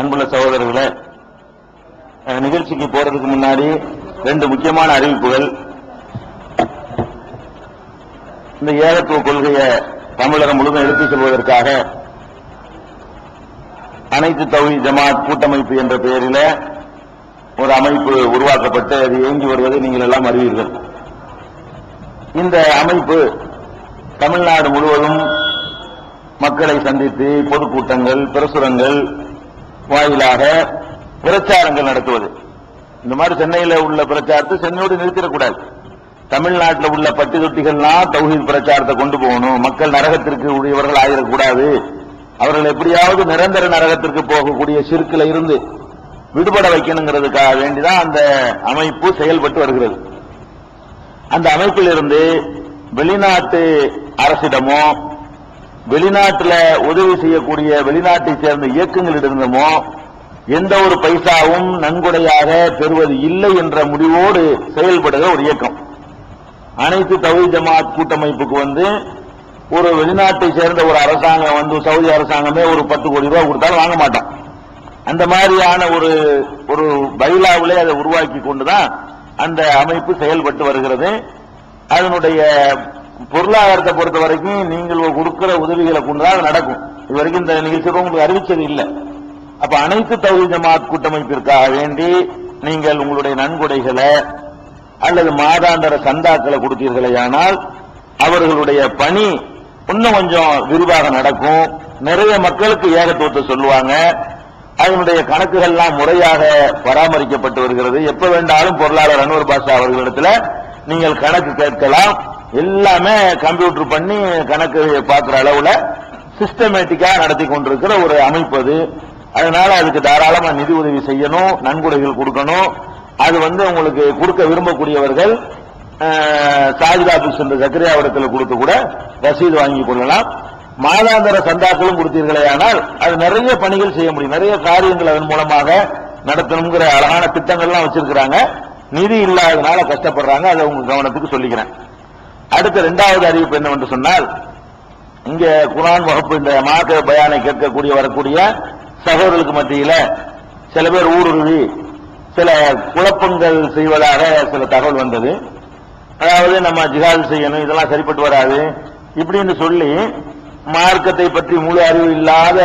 அன்புள்ள சகோதரர்களே, நிகழ்ச்சிக்கு போறதுக்கு முன்னாடி ரெண்டு முக்கியமான அறிவிப்புகள். இந்த ஏகத்துவ கொள்கையை தமிழகம் முழுவதும் எடுத்துச் செல்வதற்காக அனைத்து தௌஹீத் ஜமாத் கூட்டமைப்பு என்ற பெயரில் ஒரு அமைப்பு உருவாக்கப்பட்டு அது இயங்கி வருவதை நீங்கள் எல்லாம் அறிவீர்கள். இந்த அமைப்பு தமிழ்நாடு முழுவதும் மக்களை சந்தித்து பொதுக்கூட்டங்கள், பிரசுரங்கள் வாயிலாக பிரச்சாரங்கள் நடத்துவது. இந்த மாதிரி சென்னையில் உள்ள பிரச்சாரத்தை சென்னையோடு நிறுத்திடக்கூடாது. தமிழ்நாட்டில் உள்ள பட்டி தொட்டிகள்லாம் தௌஹீத் பிரச்சாரத்தை கொண்டு போகணும். மக்கள் நரகத்திற்கு உரியவர்கள் ஆகிடக்கூடாது. அவர்கள் எப்படியாவது நிரந்தர நரகத்திற்கு போகக்கூடிய சிறுக்கில இருந்து விடுபட வைக்கணுங்கிறதுக்காக வேண்டிதான் அந்த அமைப்பு செயல்பட்டு வருகிறது. அந்த அமைப்பில் இருந்து வெளிநாட்டு அரசிடமோ வெளிநாட்டில் உதவி செய்யக்கூடிய வெளிநாட்டை சேர்ந்த இயக்கங்களிடமோ எந்த ஒரு பைசாவும் நன்கொடையாக பெறுவது இல்லை என்ற முடிவோடு செயல்படுகிற ஒரு இயக்கம். அனைத்து தௌஹீத் ஜமாத் கூட்டமைப்புக்கு ஒரு வெளிநாட்டை சேர்ந்த ஒரு அரசாங்கம் சவுதி அரசாங்கமே ஒரு 10 கோடி ரூபாய் கொடுத்தாலும் வாங்க மாட்டோம். அந்த மாதிரியான ஒரு பைலாவிலே அதை உருவாக்கி கொண்டுதான் அந்த அமைப்பு செயல்பட்டு வருகிறது. அதனுடைய பொருளாதாரத்தை பொறுத்த வரைக்கும் நீங்கள் கொடுக்கிற உதவிகளை கொண்டுதான் நடக்கும். இதுவரைக்கும் இந்த நிகழ்ச்சியை உங்களுக்கு அறிவிச்சது இல்லை. அப்ப அனைத்து தௌஹீத் ஜமாத் கூட்டமைப்பிற்காக வேண்டி நீங்கள் உங்களுடைய நன்கொடைகளை அல்லது மாதாந்திர சந்தாக்களை கொடுத்தீர்களேயானால் அவர்களுடைய பணி இன்னும் கொஞ்சம் விரிவாக நடக்கும். நிறைய மக்களுக்கு ஏகத்துவத்தை சொல்லுவாங்க. அதனுடைய கணக்குகள்லாம் முறையாக பராமரிக்கப்பட்டு வருகிறது. எப்ப வேண்டாலும் பொருளாளர் அன்வர் பாஷா அவர்களிடத்தில் நீங்கள் கணக்கு கேட்கலாம். எல்லாமே கம்ப்யூட்டர் பண்ணி கணக்கு பார்க்கிற அளவுல சிஸ்டமேட்டிக்கா நடத்தி கொண்டிருக்கிற ஒரு அமைப்பு அது. அதனால அதுக்கு தாராளமா நிதி உதவி செய்யணும், நன்கொடைகள் கொடுக்கணும். அது உங்களுக்கு கொடுக்க விரும்பக்கூடியவர்கள் சாஜித் ஆபீஸ் என்ற சக்கரையாவிடத்தில் கொடுத்து கூட ரசீது வாங்கி கொள்ளலாம். மாதாந்திர சந்தாக்களும் கொடுத்தீர்களே ஆனால் அது நிறைய பணிகள் செய்ய முடியும். நிறைய காரியங்கள் அதன் மூலமாக நடத்தணுங்கிற அழகான திட்டங்கள்லாம் வச்சிருக்கிறாங்க. நிதி இல்லாததுனால கஷ்டப்படுறாங்க. அதை உங்க கவனத்துக்கு சொல்லிக்கிறேன். அடுத்த இரண்டாவது அறிவிப்பு என்னவென்று சொன்னால், இங்க குர்ஆன் வகுப்பு இந்த மார்க்க பயானை கேட்கக்கூடிய வரக்கூடிய சகோதரர்களுக்கு மத்தியில சில பேர் ஊடுருவி சில குழப்பங்கள் செய்வதாக சில தகவல் வந்தது. அதாவது நம்ம ஜிஹாது செய்யணும், இதெல்லாம் சரிப்பட்டு வராது இப்படின்னு சொல்லி மார்க்கத்தை பற்றி முழு அறிவு இல்லாத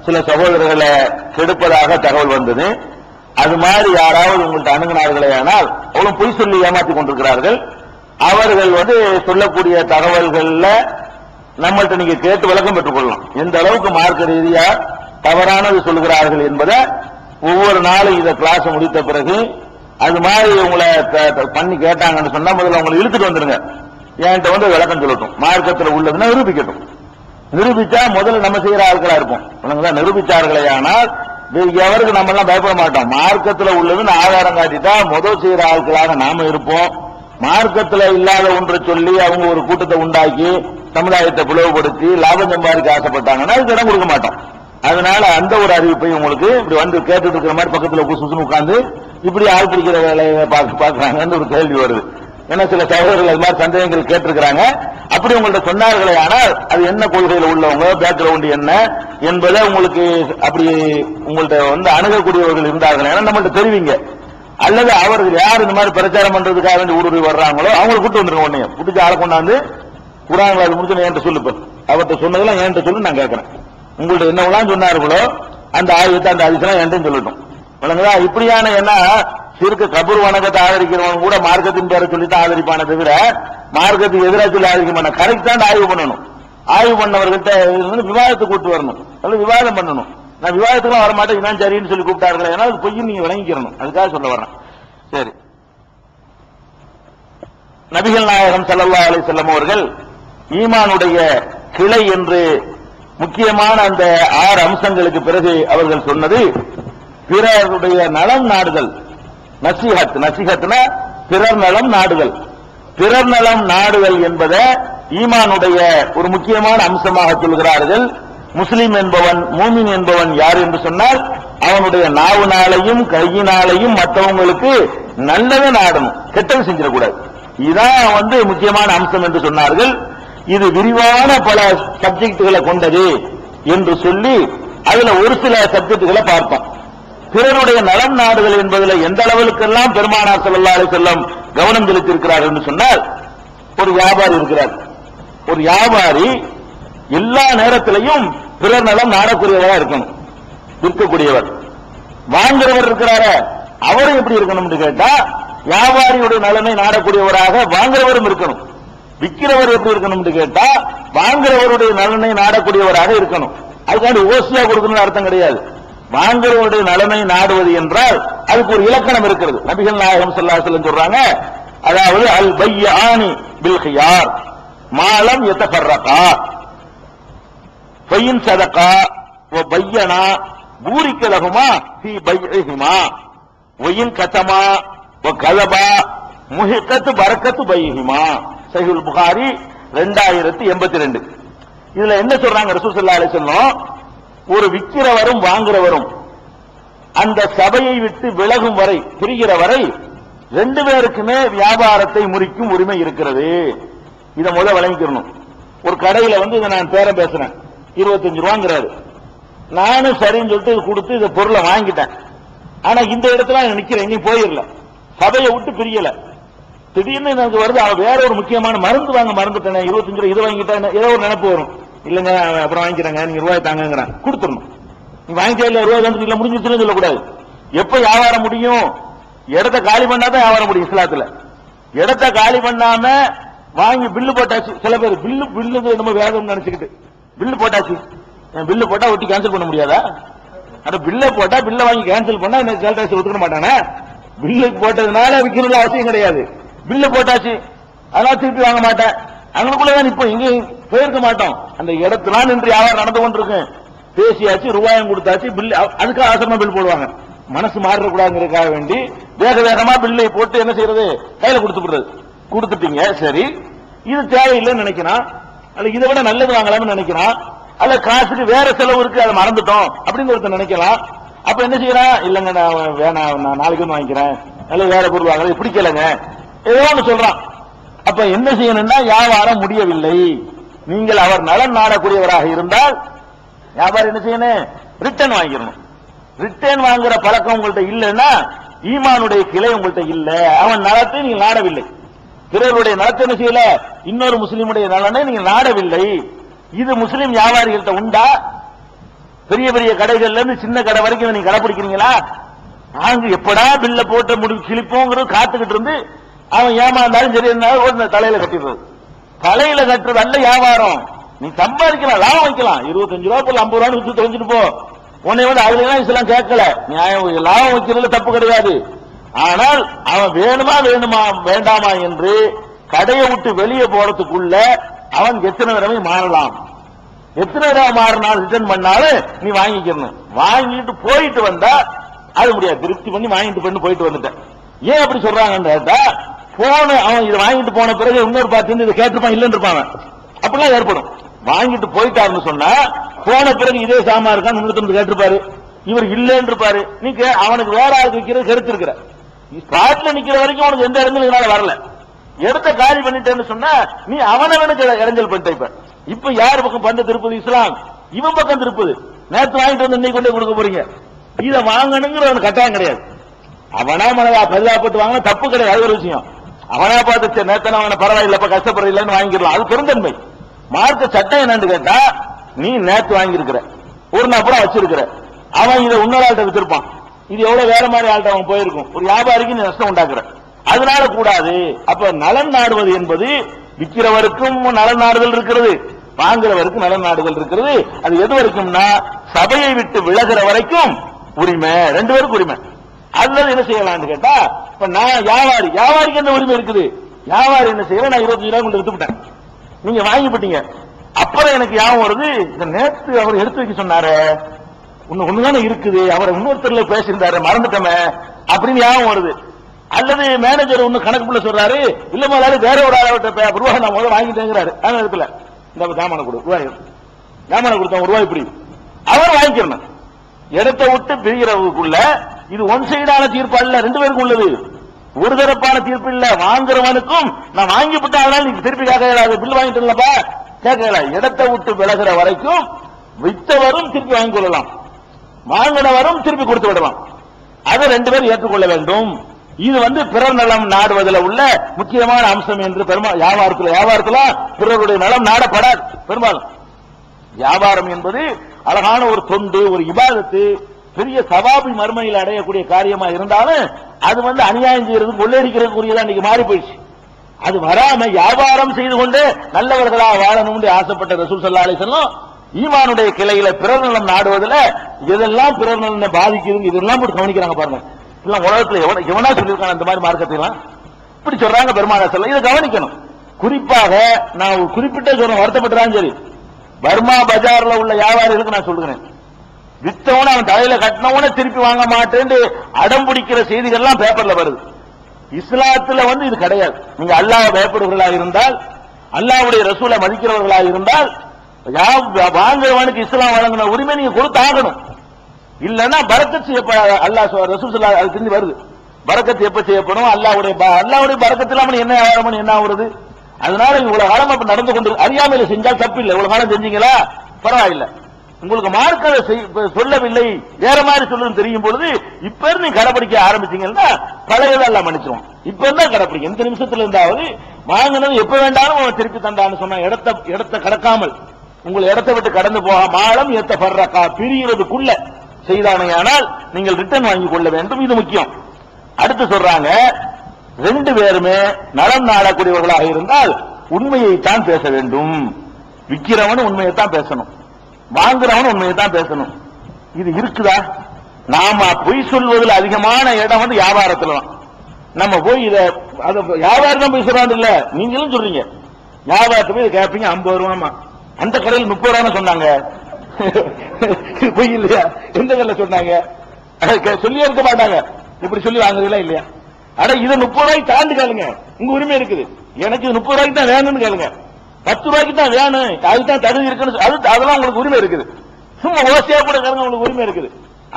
சில சகோதரர்களை கெடுப்பதாக தகவல் வந்தது. அது மாதிரி யாராவது உங்கள்கிட்ட அணுகினார்களே ஆனால் அவளும் பொய் சொல்லி ஏமாற்றி கொண்டிருக்கிறார்கள். அவர்கள் சொல்லக்கூடிய தகவல்கள்ல நம்மள்கிட்ட நீங்க கேட்டு விளக்கம் பெற்றுக் கொள்ளலாம். எந்த அளவுக்கு மார்க்க ரீதியா தவறானது சொல்கிறார்கள் என்பதை ஒவ்வொரு நாளும் இதை கிளாஸ் முடித்த பிறகு அது மாதிரி உங்களை பண்ணி கேட்டாங்கன்னு சொன்னா முதல்ல உங்களை இழுத்துட்டு வந்துருங்க. என்கிட்ட விளக்கம் சொல்லட்டும். மார்க்கத்தில் உள்ளதுன்னா நிரூபிக்கட்டும். நிரூபிச்சா முதல்ல நம்ம செய்யற ஆட்களா இருப்போம். நிரூபிச்சார்களே ஆனால் எவருக்கு நம்ம எல்லாம் பயப்பட மாட்டோம். மார்க்கத்தில் உள்ளதுன்னு ஆதாரம் காட்டிட்டா முதல் செய்யற ஆட்களாக நாம இருப்போம். மார்க்கத்தில் இல்லாத ஒன்றை சொல்லி அவங்க ஒரு கூட்டத்தை உண்டாக்கி சமுதாயத்தை பிளவுபடுத்தி லாபம் சம்பாதிக்க ஆசைப்பட்டாங்கன்னா அதுக்கு இடம் கொடுக்க மாட்டோம். அதனால அந்த ஒரு அறிவிப்பை உங்களுக்கு இப்படி கேட்டுட்டு இருக்கிற மாதிரி பக்கத்தில் சுசுன்னு உட்கார்ந்து இப்படி ஆள் பிடிக்கிற வேலையை பாக்குறாங்கன்னு ஒரு கேள்வி வருது. ஏன்னா சில சகோதரர்கள் அது மாதிரி சந்தேகங்கள் கேட்டிருக்கிறாங்க. அப்படி உங்கள்ட்ட சொன்னார்களே ஆனால் அது என்ன கொள்கையில் உள்ளவங்க, பேக்ரவுண்ட் என்ன என்பதை உங்களுக்கு அப்படி உங்கள்ட்ட அணுகக்கூடியவர்கள் இருந்தார்கள் ஏன்னா நம்மள்ட்ட தெரிவிங்க. அல்லது அவர்கள் யார் இந்த மாதிரி பிரச்சாரம் பண்றதுக்காக வேண்டி ஊடுருவி வர்றாங்களோ அவங்களை கூட்டு வந்துருங்க. உடனே புடிச்சு ஆளை கொண்டாந்து குர்ஆன் அது முடிச்சு என்கிட்ட சொல்லுப்ப அவர்கிட்ட சொன்னதெல்லாம் என்கிட்ட சொல்லு நான் கேட்கிறேன். உங்கள்ட்ட என்னவெல்லாம் சொன்னார்களோ அந்த ஆயுதத்தை அந்த அதிசயம் என்கிட்ட சொல்லட்டும். வழங்குதா? இப்படியான என்ன சிறுக்கு கபூர் வணக்கத்தை ஆதரிக்கிறவங்க கூட மார்க்கத்தின் பேரை சொல்லித்தான் ஆதரிப்பான தவிர மார்க்கத்துக்கு எதிராக சொல்லி ஆதரிக்க மாட்டாங்க. கரெக்டான ஆய்வு பண்ணணும். ஆய்வு பண்ணவர்கிட்ட விவாதத்தை கூட்டு வரணும். அல்லது விவாதம் பண்ணணும். நான் விவாதத்துக்கு வர மாட்டேன், இதான் சரின்னு சொல்லி கூப்பிட்டார்கள். ஏன்னா அது பொய்யும் நீங்க விளங்கிக்கிறணும். அதுக்காக சொல்ல வர்றேன். சரி, நபிகள் நாயகம் ஸல்லல்லாஹு அலைஹி வஸல்லம் அவர்கள் ஈமானுடைய கிளை என்று முக்கியமான அந்த 6 அம்சங்களுக்கு பிறகு அவர்கள் சொன்னது பிறருடைய நலம் நாடுதல். நசிஹத்னா பிறர் நலம் நாடுதல். பிறர் நலம் நாடுதல் என்பதை ஈமானுடைய ஒரு முக்கியமான அம்சமாக சொல்கிறார்கள். முஸ்லிம் என்பவன், மூமின் என்பவன் யார் என்று சொன்னால் அவனுடைய நாவினாலையும் கையினாலையும் மற்றவங்களுக்கு நல்லதை நாடணும், கெட்டது செஞ்சிடக்கூடாது. இதான் முக்கியமான அம்சம் என்று சொன்னார்கள். இது விரிவான பல சப்ஜெக்டுகளை கொண்டது என்று சொல்லி அதுல ஒரு சில சப்ஜெக்டுகளை பார்த்தோம். பிறருடைய நலம் நாடுகள் என்பதில் எந்த அளவுக்கெல்லாம் பெருமானார் ஸல்லல்லாஹு அலைஹி வஸல்லம் கவனம் செலுத்தியிருக்கிறார் என்று சொன்னால், ஒரு வியாபாரி இருக்கிறார். ஒரு வியாபாரி எல்லா நேரத்திலையும் பிறர் நலம் நாடக்கூடியவராக இருக்கணும், விற்கக்கூடியவர். வாங்குறவர் இருக்கிறார, அவரும் எப்படி இருக்கணும் கேட்டா, வியாபாரியுடைய நலனை நாடக்கூடியவராக வாங்குறவரும் இருக்கணும். விற்கிறவர் எப்படி இருக்கணும் கேட்டா, வாங்குறவருடைய நலனை நாடக்கூடியவராக இருக்கணும். அதுக்காண்டி ஓசியா கொடுக்கணும்னு அர்த்தம் கிடையாது. வாங்குறவருடைய நலனை நாடுவது என்றால் அதுக்கு ஒரு இலக்கணம் இருக்கிறது. நபிகள் நாயகம் ஸல்லல்லாஹு அலைஹி வஸல்லம் சொல்றாங்க, அதாவது அல் பையானி பில் கியார் மாலம் யதஃபர்ரகா ஃபைன் சதகா வ பையனா பூரிக லஹுமா ஃபீ பைஇஹிமா வயின் கதமா வ கலபா முஹிகத் பரக்கத்து பைஇஹிமா. சஹீஹுல் புகாரி 2082. இதுல என்ன சொல்றாங்க ரசூல் ஸல்லல்லாஹு அலைஹி வஸல்லம், ஒரு விற்கிறவரும் வாங்குறவரும் அந்த சபையை விட்டு விலகும் வரை, பிரிகிற வரை ரெண்டு பேருக்குமே வியாபாரத்தை முறிக்கும் உரிமை இருக்கிறது. இதை முதல்ல வழங்கிக்கணும். ஒரு கடையில இதை நான் பேரம் பேசுறேன், 25 ரூபாங்கிறாரு. நானும் சரின்னு சொல்லிட்டு கொடுத்து இந்த பொருளை வாங்கிட்டேன். ஆனா இந்த இடத்துல நிக்கிறேன், நீ போயிடல, சபையை விட்டு பிரியல. திடீர்னு எனக்கு வருது, வேற ஒரு முக்கியமான மருந்து வாங்க மறந்துட்டேன், 25 ரூபாய் இது வாங்கிட்டேன், ஏதோ ஒரு நினைப்பு வரும். இல்லங்க அப்புறம் வாங்கிக்கிறேங்க, நீங்க ரூபாய் தாங்கிறான், கொடுத்துடணும். நீ வாங்கிட்டே இல்ல, ரூபாய் வந்து இல்ல, முடிஞ்சிச்சுன்னு சொல்லக்கூடாது. எப்ப வியாபாரம் முடியும்? இடத்த காலி பண்ணாதான் வியாபாரம் முடியும். இஸ்லாத்துல இடத்த காலி பண்ணாம வாங்கி பில்லு போட்டாச்சு. சில பேர் பில்லு நம்ம வேகம் நினைச்சுக்கிட்டு பில்லு போட்டாச்சு, பில்லு போட்டா ஒட்டி கேன்சல் பண்ண முடியாதா? அட பில்ல போட்டா பில்ல வாங்கி கேன்சல் பண்ணா என்ன சேல் டாக்ஸ் ஒத்துக்க மாட்டானே? பில்லு போட்டதுனால விற்கணும்னு அவசியம் கிடையாது. பில்லு போட்டாச்சு, அதனால திருப்பி வாங்க மாட்டேன். அங்களுக்குள்ளதான் இப்ப எங்கேயும் போயிருக்க மாட்டோம். அந்த இடத்துல நின்று வியாபாரம் நடந்து கொண்டிருக்கு. பேசியாச்சு, ரூபாயும் கொடுத்தாச்சு, பில்லு அதுக்காக அவசரமா பில் போடுவாங்க. மனசு மாறக்கூடாதுங்கிறதுக்காக வேண்டி வேக வேகமா பில்லை போட்டு என்ன செய்யறது, கையில கொடுத்துடுறது. கொடுத்துட்டீங்க, சரி, இது தேவையில்லைன்னு நினைக்கிறான், அல்ல இதை விட நல்லது வாங்கலாம்னு நினைக்கிறான், அல்ல காசுக்கு வேற செலவு இருக்கு அதை மறந்துட்டோம் அப்படின்னு ஒருத்தர் நினைக்கலாம். அப்ப என்ன செய்யறான், இல்லங்க நான் வேணாம், நான் நாளைக்கு வந்து வாங்கிக்கிறேன், அல்ல வேற பொருள் வாங்கல, பிடிக்கலங்க, ஏதோ ஒன்று சொல்றான். அப்ப என்ன செய்யணும்னா, வியாபாரம் முடியவில்லை, நீங்கள் அவர் நலன் நாடக்கூடியவராக இருந்தால் வியாபாரம் என்ன செய்யணும், ரிட்டர்ன் வாங்கிக்கணும். ரிட்டர்ன் வாங்குற பழக்கம் உங்கள்கிட்ட இல்லைன்னா ஈமானுடைய கிளை உங்கள்கிட்ட இல்ல. அவன் நலத்தை நீங்க நாடவில்லை, பிறருடைய நலத்தை என்ன செய்யல, இன்னொரு முஸ்லீமுடைய நலனை நீங்க நாடவில்லை. இது முஸ்லீம் வியாபாரிகள்கிட்ட உண்டா? பெரிய பெரிய கடைகள்ல இருந்து சின்ன கடை வரைக்கும் நீங்க கடைபிடிக்கிறீங்களா? நாங்க எப்படா பில்ல போட்ட முடிவு கிழிப்போங்கிறது காத்துக்கிட்டு இருந்து அவன் ஏமாந்தாலும் சரி இருந்தாலும் தலையில கட்டிடுறது. தலையில கட்டுறது அல்ல வியாபாரம். நீ சம்பாதிக்கலாம், லாபம் வைக்கலாம். 25 ரூபா போல 50 ரூபான்னு வித்து தொலைஞ்சிட்டு போ. உன்னை அதுலாம் இதெல்லாம் கேட்கல, நியாயம் லாபம் வைக்கிறதுல தப்பு கிடையாது. ஆனால் அவன் வேணுமா வேண்டாமா என்று கடையை விட்டு வெளியே போறதுக்குள்ள அவன் எத்தனை தடவை மாறலாம். எத்தனை தடவை மாறினாலும் ரிட்டர்ன் பண்ணாலும் நீ வாங்கிக்கணும். வாங்கிட்டு போயிட்டு வந்தா அது முடியாது, திருப்தி பண்ணி வாங்கிட்டு போயிட்டு வந்துட்டேன். ஏன் அப்படி சொல்றாங்கன்னு கேட்டா, போன அவன் இதை வாங்கிட்டு போன பிறகு இன்னொரு பார்த்து இதை கேட்டிருப்பான், இல்லைன்னு இருப்பாங்க, அப்படிலாம் ஏற்படும். வாங்கிட்டு போயிட்டாருன்னு சொன்னா போன பிறகு இதே சாமா இருக்கான்னு இன்னொருத்தர் கேட்டிருப்பாரு, இவர் இல்லைன்னு இருப்பாரு. நீ அவனுக்கு வேற ஆளுக்கு வைக்கிறது கருத்து இருக்கிற ஸ்பாட்ல நிக்கிற வரைக்கும் அவனுக்கு எந்த இடத்துல இதனால வரல. இடத்த காலி பண்ணிட்டேன்னு சொன்னா நீ அவனவனுக்கு இடைஞ்சல் பண்ணிட்ட. இப்ப யார் பக்கம் பந்து திருப்பது? இஸ்லாம் இவன் பக்கம் திருப்பது. நேற்று வாங்கிட்டு வந்து இன்னைக்கு கொண்டு கொடுக்க போறீங்க, இதை வாங்கணுங்கிற அவனுக்கு கட்டாயம் கிடையாது. அவனா மனதா பரிதாபப்பட்டு வாங்கினா தப்பு கிடையாது, அது ஒரு விஷயம். அவனா பார்த்து நேத்தன அவனை பரவாயில்லப்ப கஷ்டப்படுறதில்லைன்னு வாங்கிடலாம், அது பெருந்தன்மை. மார்க்க சட்டம் என்னன்னு கேட்டா, நீ நேற்று வாங்கியிருக்கிற, ஒரு நபரா வச்சிருக்கிற, அவன் இதை இன்னொரு ஆள்கிட்ட வித்திருப்பான், இது எவ்வளவு வேற மாதிரி ஆள்கிட்ட அவன் போயிருக்கும், ஒரு வியாபாரிக்கு நீ நஷ்டம் உண்டாக்குற, அதனால கூடாது. அப்ப நலன் நாடுவது என்பது விற்கிறவருக்கும் நலன் நாடுதல் இருக்கிறது, வாங்குறவருக்கும் நலன் நாடுதல் இருக்கிறது. அது எது வரைக்கும்னா சபையை விட்டு விலகிற வரைக்கும் உரிமை, ரெண்டு பேருக்கு உரிமை. அதுல என்ன செய்யலாம்னு கேட்டா, இப்ப நான் வியாபாரிக்கு என்ன உரிமை இருக்குது? வியாபாரி என்ன செய்யற, நான் 25 ரூபாய் கொண்டு வித்துட்டேன், நீங்க வாங்கிவிட்டீங்க. அப்புறம் எனக்கு ஞாபகம் வருது, இந்த நேற்று அவர் எடுத்து வைக்க சொன்னாரு, ஒண்ணுதானே இருக்குது, அவர் இன்னொருத்தர்ல பேசியிருந்தாரு மறந்துட்டமே அப்படின்னு ஞாபகம் வருது. அல்லது மேனேஜர் ஒண்ணு கணக்குள்ள சொல்றாரு, இல்ல முதலாளி வேற ஒரு ஆளோட ரூபாய் நான் முதல்ல வாங்கிட்டேங்கிறாரு, அந்த இடத்துல இந்த ஜாமான கொடு ரூபாய், ஜாமான கொடுத்தா ஒரு ரூபாய் இப்படி அவர் வாங்கிக்கிறணும். இடத்தை விட்டு பிரிகிறவுக்குள்ள இது ஒன் சைடான தீர்ப்பு அல்ல, ரெண்டு பேருக்கும் உள்ளது. ஒரு தரப்பான தீர்ப்பு இல்ல. வாங்குறவனுக்கும் நான் வாங்கிவிட்டேன், அதனால நீ திருப்பி கேட்க இயலாது, பில் வாங்கிட்டு இல்லப்பா கேட்க இயலாது. இடத்தை விட்டு விலகிற வரைக்கும் வித்தவரும் திருப்பி வாங்கிக் கொள்ளலாம், வாங்கினவரும் திருப்பி கொடுத்து விடலாம். அதை 2 பேரும் ஏற்றுக்கொள்ள வேண்டும். இது பிறர் நலம் நாடுவதில் உள்ள முக்கியமான அம்சம் என்று வியாபாரத்தில் பிறருடைய நலம் நாடப்படாது. பெரும்பாலும் வியாபாரம் என்பது அழகான ஒரு தொண்டு, ஒரு இபாதத்து, பெரிய சவாபி மர்மையில் அடையக்கூடிய காரியமா இருந்தாலும் அது அநியாயம் செய்யறது, கொள்ளையடிக்கிறதுக்குரியதா இன்னைக்கு மாறி போயிடுச்சு. அது வராம வியாபாரம் செய்து கொண்டு நல்லவர்களா வாழணும்னு ஆசைப்பட்ட ரசூல் ஸல்லல்லாஹு அலைஹி வஸல்லம் ஈமானுடைய கிளையில பிறர் நலம் நாடுவதில் எதெல்லாம் பிறர் நலனை பாதிக்குது இதெல்லாம் போட்டு கவனிக்கிறாங்க பாருங்க. உலகத்துல எவனா சொல்லியிருக்காங்க அந்த மாதிரி மார்க்கத்தை எல்லாம் இப்படி சொல்றாங்க பெருமானார் ஸல்லல்லாஹு அலைஹி வஸல்லம். இதை கவனிக்கணும். குறிப்பாக நான் குறிப்பிட்ட சொல்றேன், வருத்தப்பட்டாலும் சரி, பர்மா பஜார்ல உள்ள வியாபாரிகளுக்கு நான் சொல்றேன், வித்தவன அவன் தலையில கட்டினவன திருப்பி வாங்க மாட்டேன்னு அடம் பிடிக்கிற செய்திகள்லாம் பேப்பர்ல வருது. இஸ்லாத்துல இது கிடையாது. நீங்க அல்லாஹ்வை பயப்படுவர்களாக இருந்தால், அல்லாஹ்வுடைய ரசூலை மதிக்கிறவர்களாக இருந்தால், வாங்குறவனுக்கு இஸ்லாம் வழங்கின உரிமை நீங்க கொடுத்தாகணும். இல்லன்னா பரக்கத் செய்யப்படாத அல்லாஹ் ரசூல் ஸல்லல்லாஹு அலைஹி வஸல்லம் வருது. பரக்கத் எப்ப செய்யப்படும்? அல்லாஹ்வுடைய பரக்கத் இல்லாம என்ன ஆவணும், என்ன ஆகுறது? அதனால இவ்வளவு காலம் அப்ப நடந்து கொண்டு அறியாமையில செஞ்சால் தப்பு இல்லை. இவ்வளவு காலம் செஞ்சீங்களா பரவாயில்லை, உங்களுக்கு மார்க்க சொல்லவில்லை வேற மாதிரி சொல்லுன்னு தெரியும் பொழுது இப்ப இருந்து கடைபிடிக்க ஆரம்பிச்சீங்கன்னா பழையதெல்லாம் மன்னிச்சிருவோம். இப்ப இருந்தா கடைபிடிக்க இந்த நிமிஷத்துல இருந்தாவது வாங்கினது எப்ப வேண்டாலும் திருப்பி தந்தான்னு சொன்னா இடத்தை கடக்காமல் உங்களை இடத்தை விட்டு கடந்து போக மாலம் ஏத்த பர்றக்கா பிரிகிறதுக்குள்ள செய்தானையானால் நீங்கள் ரிட்டர்ன் வாங்கி கொள்ள வேண்டும். இது முக்கியம். அடுத்து சொல்றாங்க, 2 பேருமே நலம் நாடக்கூடியவர்களாக இருந்தால் உண்மையைத்தான் பேச வேண்டும். விற்கிறவன் உண்மையைத்தான் பேசணும், வாங்குறவன் உண்மையைத்தான் பேசணும். இது இருக்குதா? நாம பொய் சொல்வதில் அதிகமான இடம் வியாபாரத்துல தான். நம்ம போய் வியாபாரம் தான் போய் சொல்றாங்க இல்ல, நீங்களும் சொல்றீங்க வியாபாரத்தை போய் கேட்பீங்க 50 ரூபாமா, அந்த கடையில் 30 ரூபான்னு சொன்னாங்க. பொய் இல்லையா? எந்த கடையில் சொன்னாங்க? சொல்லி இருக்க மாட்டாங்க. இப்படி சொல்லி வாங்குறீங்களா இல்லையா? அட இது 30 ரூபாய்க்கு தாண்டி கேளுங்க, உங்க உரிமை இருக்குது. எனக்கு 30 ரூபாய்க்கு தான் வேணும்னு கேளுங்க, 10 ரூபாய்க்கு தான் வேணும், அதுதான் தகுதி இருக்குன்னு அதெல்லாம் உங்களுக்கு உரிமை இருக்குது. சும்மா ஓசையா கூட கேளுங்க, உங்களுக்கு உரிமை இருக்குது.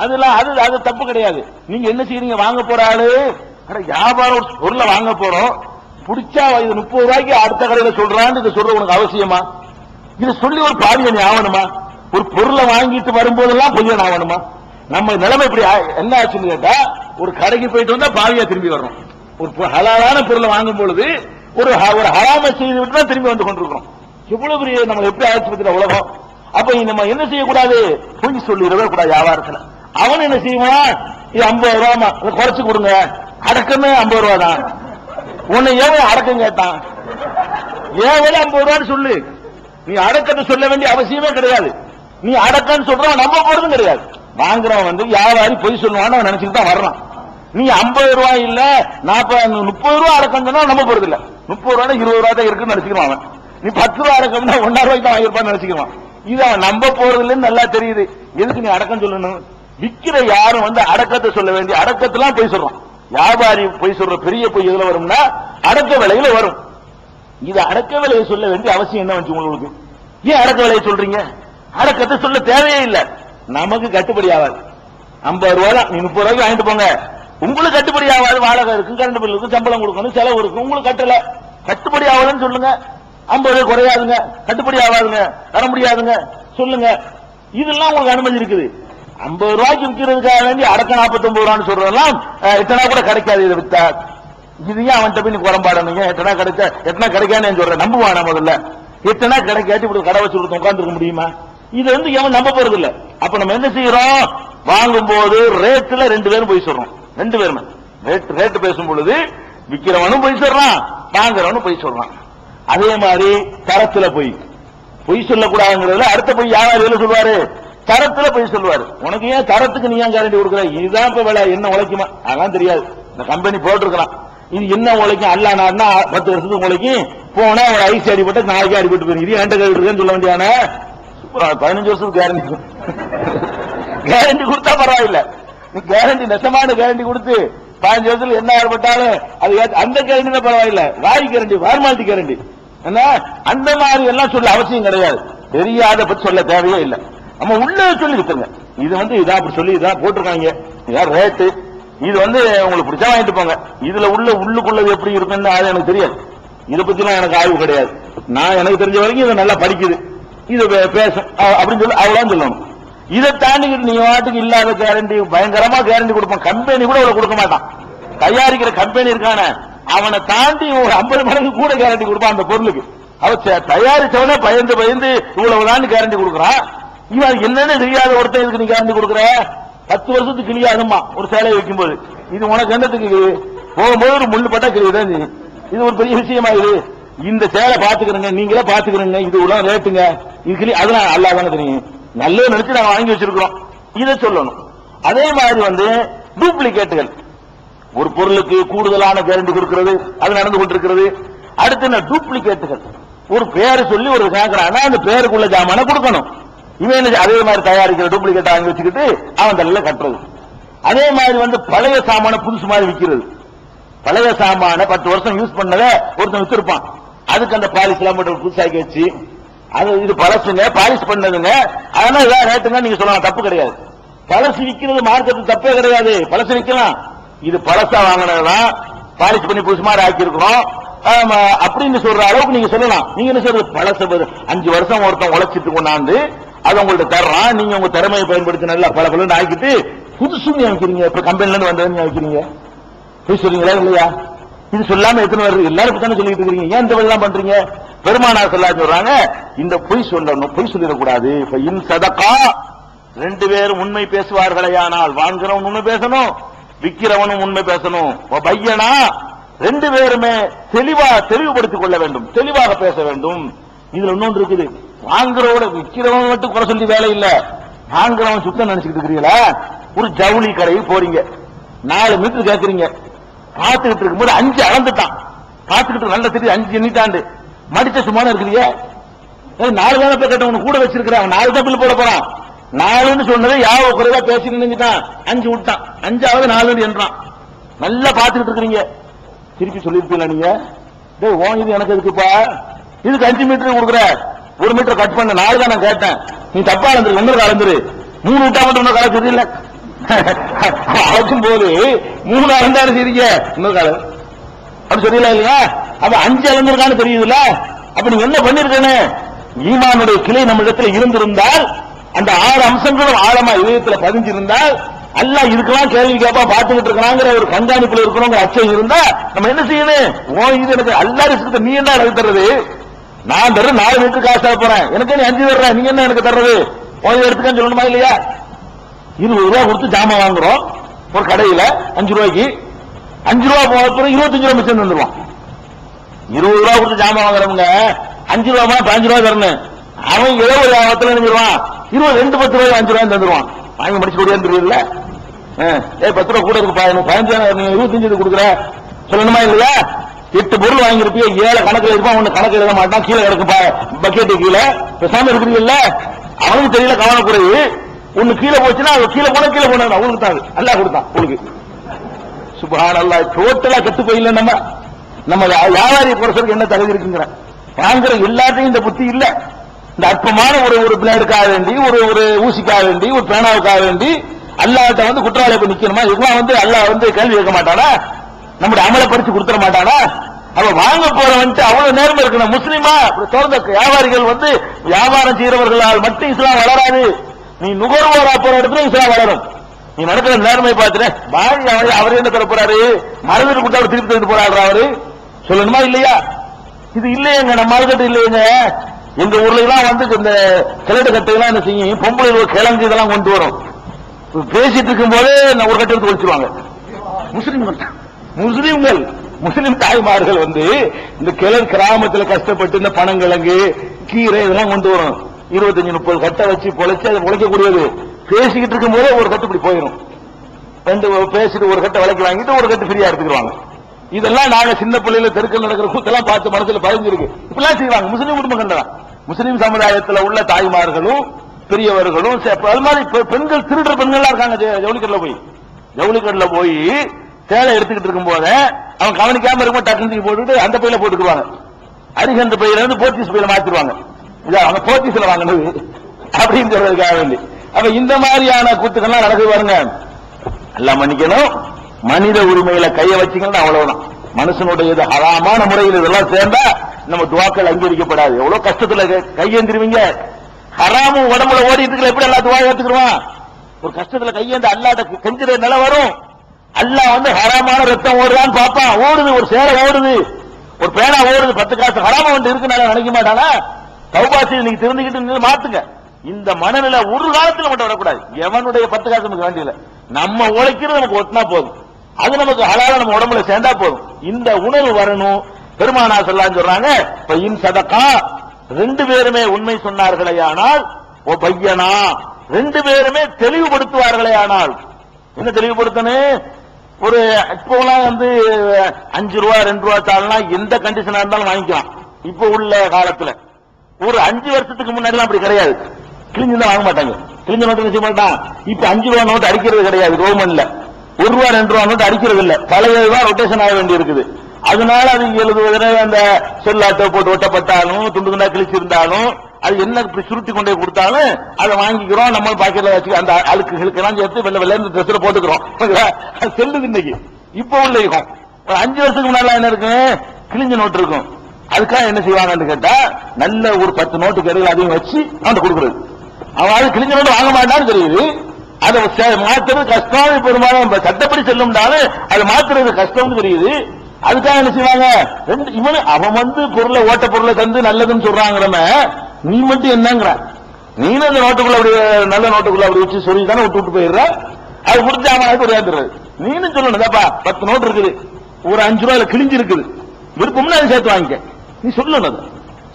அதெல்லாம் அது தப்பு கிடையாது. நீங்க என்ன செய்றீங்க? வாங்க போற ஆளு வியாபாரம் பொருளை வாங்க போறோம், பிடிச்சா இது 30 ரூபாய்க்கு அடுத்த கடையில சொல்றான்னு இதை சொல்ற உனக்கு அவசியமா? இது சொல்லி ஒரு பாவியன் ஆகணுமா? ஒரு பொருளை வாங்கிட்டு வரும்போதெல்லாம் பொய்யன் ஆகணுமா? நம்ம நிலைமை இப்படி என்ன ஆச்சுன்னு கேட்டா, ஒரு கடைக்கு போயிட்டு வந்தா பாவியா திரும்பி வரணும். ஒரு ஹலாலான பொருளை வாங்கும் பொழுது ஒரு ஹராம செய்து விட்டு தான் திரும்பி வந்து கொண்டிருக்கிறோம். எவ்வளவு பெரிய நம்ம எப்படி ஆட்சி உலகம். அப்ப நம்ம என்ன செய்யக்கூடாது? பொய் சொல்லிடவே கூடாது வியாபாரத்துல. அவன் என்ன செய்வான்? இது 50 ரூபாமா, குறைச்சு கொடுங்க, அடக்கமே 50 ரூபா தான். உன்னை ஏன் அடக்கம் கேட்டான்? ஏன் 50 ரூபான்னு சொல்லு. நீ அடக்கத்தை சொல்ல வேண்டிய அவசியமே கிடையாது. நீ அடக்கன்னு சொல்றான், நம்ப போறதும் கிடையாது. வாங்குறவன் வியாபாரி பொய் சொல்லுவான்னு நினைச்சுட்டு தான் வர்றான். நீ 50 ரூபாய் இல்ல 30 ரூபாய் அடக்கம் சொன்னா நம்ப போறது இல்ல. 30 ரூபாய் 20 ரூபாய் தான் இருக்குன்னு நினைச்சுக்கிறான் அவன். நீ 10 ரூபாய் அடக்கம்னா 1.5 ரூபாய்க்கு தான் வாங்கிருப்பான்னு நினைச்சுக்கிறான். இது அவன் நம்ப போறது இல்லைன்னு நல்லா தெரியுது. எதுக்கு நீ அடக்கம் சொல்லணும்? விக்கிற யாரும் அடக்கத்தை சொல்ல வேண்டிய அடக்கத்தெல்லாம் பொய் சொல்றான். வியாபாரி பொய் சொல்ற பெரிய பொய் எதுல வரும்னா அடக்க விலையில வரும். இது அடக்க விலையை சொல்ல வேண்டிய அவசியம் என்ன வந்து உங்களுக்கு? ஏன் அடக்க விலையை சொல்றீங்க? அடக்கத்தை சொல்ல தேவையே இல்லை. நமக்கு கட்டுப்படி ஆகாது. 50 ரூபாய் நீ 30 ரூபாய்க்கு வாங்கிட்டு போங்க, உங்களுக்கு கட்டுப்படி ஆகாது. வாடகை இருக்கும், கரண்ட் பில் இருக்கும், சம்பளம் கொடுக்கணும், செலவு இருக்கும். உங்களுக்கு கட்டல, கட்டுப்படி ஆகலன்னு சொல்லுங்க. 50 ரூபாய் குறையாதுங்க, கட்டுப்படி ஆகாதுங்க, தர முடியாதுங்க சொல்லுங்க. இதெல்லாம் உங்களுக்கு அனுமதி இருக்குது. 50 ரூபாய்க்கு விற்கிறதுக்காக வேண்டி அடக்க 49 ரூபான்னு சொல்றதெல்லாம் எத்தனா கூட கிடைக்காது. இதை வித்தா இது ஏன் அவன்கிட்ட போய் நீ குறம்பாடணுங்க? எத்தனா கிடைச்சா எத்தனா கிடைக்கான்னு சொல்றேன். நம்புவானா? முதல்ல எத்தனா கிடைக்காட்டி இப்படி கடை வச்சு கொடுத்து உட்காந்துருக்க முடியுமா? இது எவன் நம்ப போறது இல்ல. அப்ப நம்ம என்ன செய்யறோம்? வாங்கும் போது ரேட்ல 2 பேரும் போய் சொல்றோம். 2 பேருமே ரேட் பேசும் பொழுது விக்கிறவனும் போய் சொல்றான், வாங்குறவனும் போய் சொல்றான். அதே மாதிரி தரத்துல பொய் சொல்லக்கூடாதுங்கிறதுல அடுத்த போய் யாரும் சொல்லுவாரு? தரத்துல போய் சொல்லுவாரு. உனக்கு ஏன் தரத்துக்கு நீ ஏன் கேரண்டி கொடுக்குற? இதுதான் இப்ப விலை, என்ன உழைக்குமா அதெல்லாம் தெரியாது. இந்த கம்பெனி போட்டிருக்கலாம், இது என்ன உழைக்கும் அல்ல நாடுனா 10 வருஷத்துக்கு உழைக்கும். போனா ஒரு ஐசி அடிபட்டு நாளைக்கு அடிபட்டு போயிரு. இது என்கிட்ட கேட்டுருக்கேன்னு சொல்ல வேண்டியான 15 வருஷத்துக்கு கேரண்டி கொடுத்தா பரவாயில்ல. நீ கேரண்டி நெசமான கேரண்டி கொடுத்து 15 வருஷத்துல என்ன ஏற்பட்டாலும் அது அந்த கேரண்டி தான் பரவாயில்ல. வாய் கேரண்டி, ஃபார்மாலிட்டி கேரண்டி என்ன அந்த மாதிரி எல்லாம் சொல்ல அவசியம் கிடையாது. தெரியாத பத்தி சொல்ல தேவையே இல்லை. நம்ம உள்ள சொல்லி விட்டுருங்க. இது இதான் அப்படி சொல்லி இதான் போட்டிருக்காங்க, இதான் ரேட்டு, இது உங்களுக்கு பிடிச்சா வாங்கிட்டு போங்க. இதுல உள்ளுக்குள்ளது எப்படி இருக்குன்னு அது எனக்கு தெரியாது. இதை பத்தி எல்லாம் எனக்கு ஆய்வு கிடையாது. நான் எனக்கு தெரிஞ்ச வரைக்கும் இதை நல்லா படிக்குது. இது பேசும் அப்படின்னு சொல்லி அவ்வளவு சொல்லணும். இதை தாண்டிக்கிட்டு நீ வாட்டுக்கு இல்லாத கேரண்டி பயங்கரமா கேரண்டி கொடுப்பான். கம்பெனி கூட அவ்வளவு கொடுக்க மாட்டான். தயாரிக்கிற கம்பெனி இருக்கான அவனை தாண்டி ஒரு 50 மடங்கு கூட கேரண்டி கொடுப்பான் அந்த பொருளுக்கு. அவன் தயாரிச்சவனே பயந்து பயந்து இவ்வளவுதான் கேரண்டி கொடுக்குறான். இவன் என்னன்னு தெரியாத ஒருத்தன் இதுக்கு நீ கேரண்டி கொடுக்குற? 10 வருஷத்துக்கு கிளியாகுமா ஒரு சேலையை வைக்கும் போது. இது உனக்கு என்னத்துக்கு? போகும்போது ஒரு முள்ளு பட்டா கிளியுதான். இது ஒரு பெரிய விஷயமா? இது இந்த சேலை பாத்துக்கிறேங்க, நீங்களே பாத்துக்கிறீங்க, இது உள்ள ரேட்டுங்க, இது கிளி, அதெல்லாம் அல்லா தானே தெரியும். நல்லது நினைச்சு நாங்க வாங்கி வச்சிருக்கிறோம். இதை சொல்லணும். அதே மாதிரி டூப்ளிகேட்டுகள், ஒரு பொருளுக்கு கூடுதலான கேரண்டி கொடுக்கிறது, அது நடந்து கொண்டிருக்கிறது. அடுத்து என்ன டூப்ளிகேட்டுகள், ஒரு பேரு சொல்லி ஒரு கேட்கறான்னா அந்த பேருக்குள்ள ஜாமான கொடுக்கணும். இவன் அதே மாதிரி தயாரிக்கிற டூப்ளிகேட் வாங்கி வச்சுக்கிட்டு அவன் தலையில கட்டுறது. அதே மாதிரி பழைய சாமான புதுசு மாதிரி விற்கிறது. பழைய சாமான 10 வருஷம் யூஸ் பண்ணத ஒருத்தன் வித்திருப்பான். அதுக்கு அந்த பாலிஷ் எல்லாம் போட்டு புதுசாக்கி வச்சு அது இது பழசுங்க, பாலிஷ் பண்ணதுங்க, அதனால இதான் ரேட்டுங்க நீங்க சொல்லலாம், தப்பு கிடையாது. பழசு விற்கிறது மார்க்கெட்டு தப்பே கிடையாது. பழசு விற்கலாம். இது பழசா வாங்கினதுதான் பாலிஷ் பண்ணி புதுசு மாதிரி ஆக்கி இருக்கிறோம் அப்படின்னு சொல்ற அளவுக்கு நீங்க சொல்லலாம். நீங்க என்ன சொல்றது? பழச 5 வருஷம் ஒருத்தன் உழைச்சிட்டு கொண்டாந்து அது உங்கள்ட்ட தர்றான். நீங்க உங்க திறமையை பயன்படுத்தி நல்லா பல பலன்னு ஆக்கிட்டு புதுசு வைக்கிறீங்க. இப்ப கம்பெனில இருந்து வந்தது வைக்கிறீங்க. போய் சொல்றீங்களா இல்லையா? இது சொல்லாம எத்தனை வருது? எல்லாரும் தானே சொல்லிட்டு இருக்கீங்க. ஏன் இந்த வழியெல்லாம் பண்றீங்க? பெருமானார் சொல்லா சொல்றாங்க, இந்த பொய் சொல்லணும், பொய் சொல்லிடக்கூடாது. இன் சதகா, 2 பேரும் உண்மை பேசுவார்களேயானால், வாங்குறவன் உண்மை பேசணும், விக்கிறவனும் உண்மை பேசணும். பையனா, 2 பேருமே தெளிவுபடுத்திக் கொள்ள வேண்டும், தெளிவாக பேச வேண்டும். இதுல இன்னொன்று இருக்குது. வாங்குறவோட விக்கிறவன் மட்டும் குறை சொல்லி வேலை இல்ல. வாங்குறவன் சுத்தம் நினைச்சுக்கிட்டு இருக்கிறீங்களா? ஒரு ஜவுளி கடைக்கு போறீங்க, 4 மீட்டர் கேட்கறீங்க, பார்த்துக்கிட்டு இருக்கும்போது 5 அளந்துட்டான். பார்த்துக்கிட்டு நல்ல தெரியுது 5 எண்ணிட்டாண்டு மடிச்ச சும்மான இருக்கிறீங்க. 4 தானே போய் கேட்டவனு கூட வச்சிருக்கிறாங்க, 4 தான் பில் போட போறான். 4ன்னு சொன்னதை யாவோ குறைவா பேசி நினைஞ்சிட்டான், 5 விட்டான், 5ஆவது 4 என்றான். நல்லா பார்த்துக்கிட்டு இருக்கிறீங்க. திருப்பி சொல்லிருப்பீங்களா நீங்க? இது எனக்கு இருக்குப்பா, இதுக்கு 5 மீட்டர் கொடுக்குற, 1 மீட்டர் கட் பண்ண, 4 தான் நான் கேட்டேன், நீ தப்பா அளந்துரு, 1 அளந்துரு, 3 விட்டா மட்டும் இன்னொரு காலம் தெரியல. அளக்கும் போது 3 அளந்தாலும் சரிங்க, இன்னொரு காலம் அப்படி சொல்லல இல்லையா? அப்ப 5 அளந்திருக்கான்னு தெரியுதுல்ல. அப்ப நீங்க என்ன பண்ணிருக்கேன்னு, ஈமானுடைய கிளை நம்ம இடத்துல இருந்திருந்தால், அந்த 6 அம்சங்களும் ஆழமா இதயத்துல பதிஞ்சிருந்தால், அல்லாஹ் இருக்கலாம் கேள்வி கேப்பா பார்த்துக்கிட்டு இருக்கிறாங்கிற ஒரு கண்காணிப்புல இருக்கணுங்கிற அச்சம் இருந்தா நம்ம என்ன செய்யணும்? இது எனக்கு அல்லாஹ் ரிஸ்க், நீ என்ன எனக்கு தர்றது? நான் தர்ற 4 மீட்டர் காசு போறேன், எனக்கு நீ 5 தர்ற, நீங்க என்ன எனக்கு தர்றது? எடுத்துக்கன்னு சொல்லணுமா இல்லையா? 20 ரூபா கொடுத்து ஜாமான் வாங்குறோம் ஒரு கடையில 5 ரூபாய்க்கு, 5 ரூபா போன 25 ரூபா மிச்சம் தந்துருவான். 20 ரூபா கொடுத்து ஜாமான் வாங்குறவங்க 5 ரூபா 15 ரூபா தரணும். அவன் ஏதோ ஒரு ஆபத்துல நினைச்சிருவான், 2 10 ரூபாய் 5 ரூபாய் தந்துருவான். வாங்கி முடிச்சு கூட தெரியல. 10 ரூபா கூட இருக்கு, 15 25 கொடுக்குற சொல்லணுமா இல்லையா? 8 பொருள் வாங்கிருப்பிய, 7 கணக்கில் இருப்பான், 1 கணக்கு எழுத மாட்டான், கீழே கிடக்கு பக்கெட்டு கீழே பேசாம இருக்கிறீங்கல்ல. அவனுக்கு தெரியல கவனக்குறைவு. ஒண்ணு கீழே போச்சுன்னா கீழே போன அவனுக்கு தான் அல்லா கொடுத்தான் உங்களுக்கு. சுப்ஹானல்லாஹ், டோட்டலா கெட்டு போயில்ல. நம்ம வியாபாரி குறைசலுக்கு என்ன தகுதி இருக்குங்கிற வாங்குற எல்லாத்தையும் இந்த புத்தி இல்ல. இந்த அற்பமான ஒரு பிளேடுக்காக வேண்டி, ஒரு ஊசிக்காக வேண்டி, ஒரு பேனாவுக்காக வேண்டி அல்லாஹ்ட்ட குற்றவாளி போய் நிக்கணுமா? இதெல்லாம் அல்லாஹ் கேள்வி கேட்க மாட்டானா? நம்முடைய அமலை பறிச்சு கொடுத்துட மாட்டானா? அவ வாங்க போறவன் அவ்வளவு நேர்மை இருக்கணும். முஸ்லிமா திறந்த வியாபாரிகள் வியாபாரம் செய்யறவர்களால் மட்டும் இஸ்லாம் வளராது. நீ நுகர்வோரா போற இடத்துல இஸ்லாம் வளரும். நீ நடக்கிற நேர்மை பார்த்துட்டு அவர் என்ன தர போறாரு? மருந்து கொடுத்தா அவர் திருப்பி தந்துட்டு போறாரு. அவரு சொல்லணுமா இல்லையா? இது இல்லையங்க, நம்ம மார்க்கெட் இல்லையங்க. எங்க ஊர்ல எல்லாம் இந்த கிழட்டு கட்டையெல்லாம் என்ன செய்யும், பொம்பளை கிழங்கு இதெல்லாம் கொண்டு வரும். பேசிட்டு இருக்கும் போதே ஒரு கட்டை எடுத்து ஒழிச்சிருவாங்க. முஸ்லிம் தாய்மார்கள் இந்த கிழங்கு கிராமத்தில் கஷ்டப்பட்டு இந்த பனங்கிழங்கு கீரை இதெல்லாம் கொண்டு வரும். 25-30 கட்டை வச்சு பொழைச்சு அதை பொழைக்கக்கூடியது. பேசிக்கிட்டு இருக்கும் போதே ஒரு கட்டு இப்படி போயிடும். பேசிட்டு ஒரு கட்டை விலைக்கு வாங்கிட்டு ஒரு கட்டு ஃப்ரீயா எடுத்துக்கிடுவாங்க. இதெல்லாம் நாங்க சின்ன பிள்ளையில தெருக்கள் நடக்கிற கூத்தெல்லாம் பார்த்து மனசுல பதிஞ்சிருக்கு. இப்பெல்லாம் செய்வாங்க முஸ்லீம் குடும்பங்கள் தான். முஸ்லீம் சமுதாயத்தில் உள்ள தாய்மார்களும் பெரியவர்களும் அது மாதிரி பெண்கள் திருடுற பெண்கள்லாம் இருக்காங்க. ஜவுளிக்கடல போய் சேலை எடுத்துக்கிட்டு இருக்கும் போத அவன் கவனிக்காம இருக்கும், டக்குனு போட்டுட்டு அந்த பையில போட்டுக்குவாங்க. அரிகந்த பையில இருந்து போர்த்தீஸ் பையில மாத்திருவாங்க. அவங்க போர்த்தீஸ்ல வாங்கினது அப்படிங்கிறதுக்காக வேண்டி. அப்ப இந்த மாதிரியான கூத்துக்கள்லாம் நடக்குது பாருங்க. எல்லாம் மன்னிக்கணும். மனித உரிமையில கைய வச்சீங்கன்னா அவ்வளவுதான். மனுஷனுடைய ஹராமான முறையில் இதெல்லாம் சேர்ந்தா நம்ம துவாக்கள் அங்கீகரிக்கப்படாது. எவ்வளவு கஷ்டத்துல கையெந்திருவீங்க, ஹராமும் உடம்புல ஓடிட்டு இருக்கிற எப்படி அல்லா துவா ஏத்துக்குருவான்? ஒரு கஷ்டத்துல கையேந்து அல்லாட்ட கெஞ்சுற நிலை வரும். அல்லாஹ் வந்து ஹராமான ரத்தம் ஓடுதான்னு பாப்பான். ஓடுது, ஒரு சேலை ஓடுது, ஒரு பேனா ஓடுது, 10 காசு ஹராம வந்து இருக்குன்னு நினைக்க மாட்டானா? தௌபா செய்து நீங்க திருந்திக்கிட்டு மாத்துங்க. இந்த மனநிலை ஒரு காலத்துல மட்டும் வரக்கூடாது. எவனுடைய 10 காசு நமக்கு வேண்டியதில்லை. நம்ம உழைக்கிறது நமக்கு ஒட்டினா போதும், அது நமக்கு ஹலால நம்ம உடம்புல சேர்ந்தா போதும். இந்த உணர்வு வரணும். பெருமானா ஸல்லல்லாஹு சொல்றாங்க, பையின் சதகா, 2 பேருமே உண்மை சொன்னார்களே ஆனால், ஓ பையனா, 2 பேருமே தெளிவுபடுத்துவார்களே ஆனால். என்ன தெளிவுபடுத்தணும்? ஒரு இப்போலாம் வந்து 5 ரூபா 2 ரூபா தாள்னா எந்த கண்டிஷனா இருந்தாலும் வாங்கிக்கலாம். இப்போ உள்ள காலத்துல ஒரு 5 வருஷத்துக்கு முன்னாடி அப்படி கிடையாது. கிழிஞ்சு வாங்க மாட்டாங்க. கிழிஞ்ச நோட்டு செய்ய மாட்டான். இப்ப 5 ரூபா நோட்டு அடிக்கிறது கிடையாது. ரோமன்ல 1 ரூபா 2 ரூபா நோட்டு அடிக்கிறது இல்ல. பழையதான் ரொட்டேஷன் ஆக வேண்டி இருக்குது. அதனால அது எழுதுவதற்கு அந்த செல்லாட்டை போட்டு ஒட்டப்பட்டாலும் துண்டு துண்டா கிழிச்சிருந்தாலும் அது என்ன இப்படி சுருட்டி கொண்டே கொடுத்தாலும் அதை வாங்கிக்கிறோம். நம்ம பாக்கெட்ல வச்சு அந்த அழுக்குகளுக்கு எல்லாம் சேர்த்து வெள்ள வெள்ள இந்த ட்ரெஸ்ல போட்டுக்கிறோம். செல்லுது இன்னைக்கு. இப்போ உள்ள இருக்கும். ஒரு 5 வருஷத்துக்கு முன்னால என்ன இருக்கு? கிழிஞ்ச நோட்டு இருக்கும். அதுக்காக என்ன செய்வாங்கன்னு கேட்டா, நல்ல ஒரு 10 நோட்டு கடையில் அதையும் வச்சு அவன் கொடுக்குறது. அவன் அது கிழிஞ்ச நோட்டு வாங்க மாட்டான்னு தெரியுது. அதை மாத்துறது கஷ்டம். பெரும்பாலும் சட்டப்படி செல்லும்னாலும் அதை மாத்துறது கஷ்டம்னு தெரியுது. அதுக்காக என்ன செய்வாங்க? இவனு அவன் வந்து பொருளை ஓட்ட பொருளை தந்து நல்லதுன்னு சொல்றாங்கிறம, நீ மட்டும் என்னங்கிற? நீனும் அந்த நோட்டுக்குள்ள அப்படி நல்ல நோட்டுக்குள்ள அப்படி வச்சு சொல்லி தானே விட்டு போயிடுற. அது முடிஞ்ச அவனுக்கு ஒரு ஏந்துறது. நீனும் சொல்லணும், 10 நோட்டு இருக்குது, ஒரு 5 ரூபாயில கிழிஞ்சு இருக்குது, விருப்பம்னு அதை சேர்த்து வாங்கிக்க. நீ சொல்லணும்.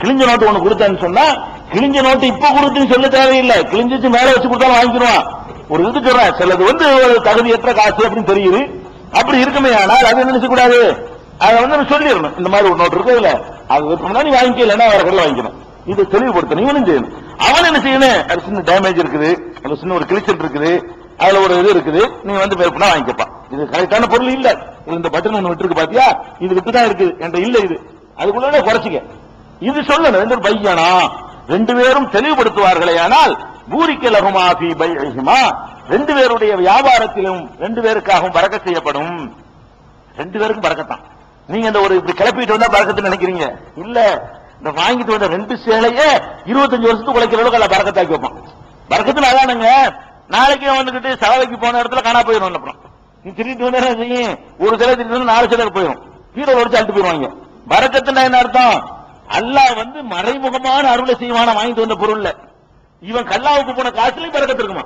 கிழிஞ்ச நோட்டு ஒண்ணு கொடுத்தான்னு சொன்னா, கிழிஞ்ச நோட்டு இப்ப கொடுத்துன்னு சொல்ல தேவையில்லை. கிழிஞ்சிச்சு மேல வச்சு கொடுத்தாலும் வாங்கிடுவான். ஒரு இது சொல்றேன், சிலது வந்து தகுதியற்ற காசு அப்படின்னு தெரியுது. அப்படி இருக்குமே ஆனால் அது என்ன நினைச்சக்கூடாது, அதை வந்து சொல்லிடணும். இந்த மாதிரி ஒரு நோட்டு இருக்கு, இல்ல அது விருப்பம்னா நீ வாங்கிக்கலன்னா வேற கடையில் வாங்கிக்கணும். இது தெளிவுபடுத்தணும். இவனும் செய்யணும். அவன் என்ன செய்யணும்? அது சின்ன டேமேஜ் இருக்குது, அது சின்ன ஒரு கிழிச்சல் இருக்குது, அதுல ஒரு இது இருக்குது, நீ வந்து விருப்பம்னா வாங்கிக்கப்பா. இது கரெக்டான பொருள் இல்ல, இந்த பட்டன் ஒண்ணு விட்டு இருக்கு பாத்தியா, இது விட்டுதான் இருக்குது என்ற இல்ல, இது அதுக்குள்ள குறைச்சிக்க. இது சொல்லணும். 2 பையனா, 2 பேரும் தெளிவுபடுத்துவார்களே ஆனால், பூரிக்க லகுமா ஃபீ பைஇஹிமா, 2 பேருடைய வியாபாரத்திலும் 2 பேருக்காகவும் பரக்கத் செய்யப்படும். 2 பேருக்கும் பரக்கத்தான். நீங்க இந்த ஒரு இப்படி கிளப்பிட்டு வந்தா பரக்கத்து நினைக்கிறீங்க இல்ல. இந்த வாங்கிட்டு வந்த 2 சேலையே 25 வருஷத்துக்கு உழைக்கிற அளவுக்கு எல்லாம் பரக்கத்தாக்கி வைப்பான். பரக்கத்துல அதானுங்க. நாளைக்கே வந்துகிட்டு சலவைக்கு போன இடத்துல காணா போயிடும். அப்புறம் நீ திருட்டு வந்தா செய்யும், ஒரு சேலை திருட்டு 4 சேலை போயிடும், ஹீரோ வச்சு அழுட்டு போயிருவாங்க. பரக்கத்துனா என்ன அர்த்தம்? அல்லாஹ் வந்து மறைமுகமான அருளை செய்வான வாங்கிட்டு வந்த பொருள்ல. இவன் கல்லாவுக்கு போன காசுலயும் பரக்கத்து இருக்குமா?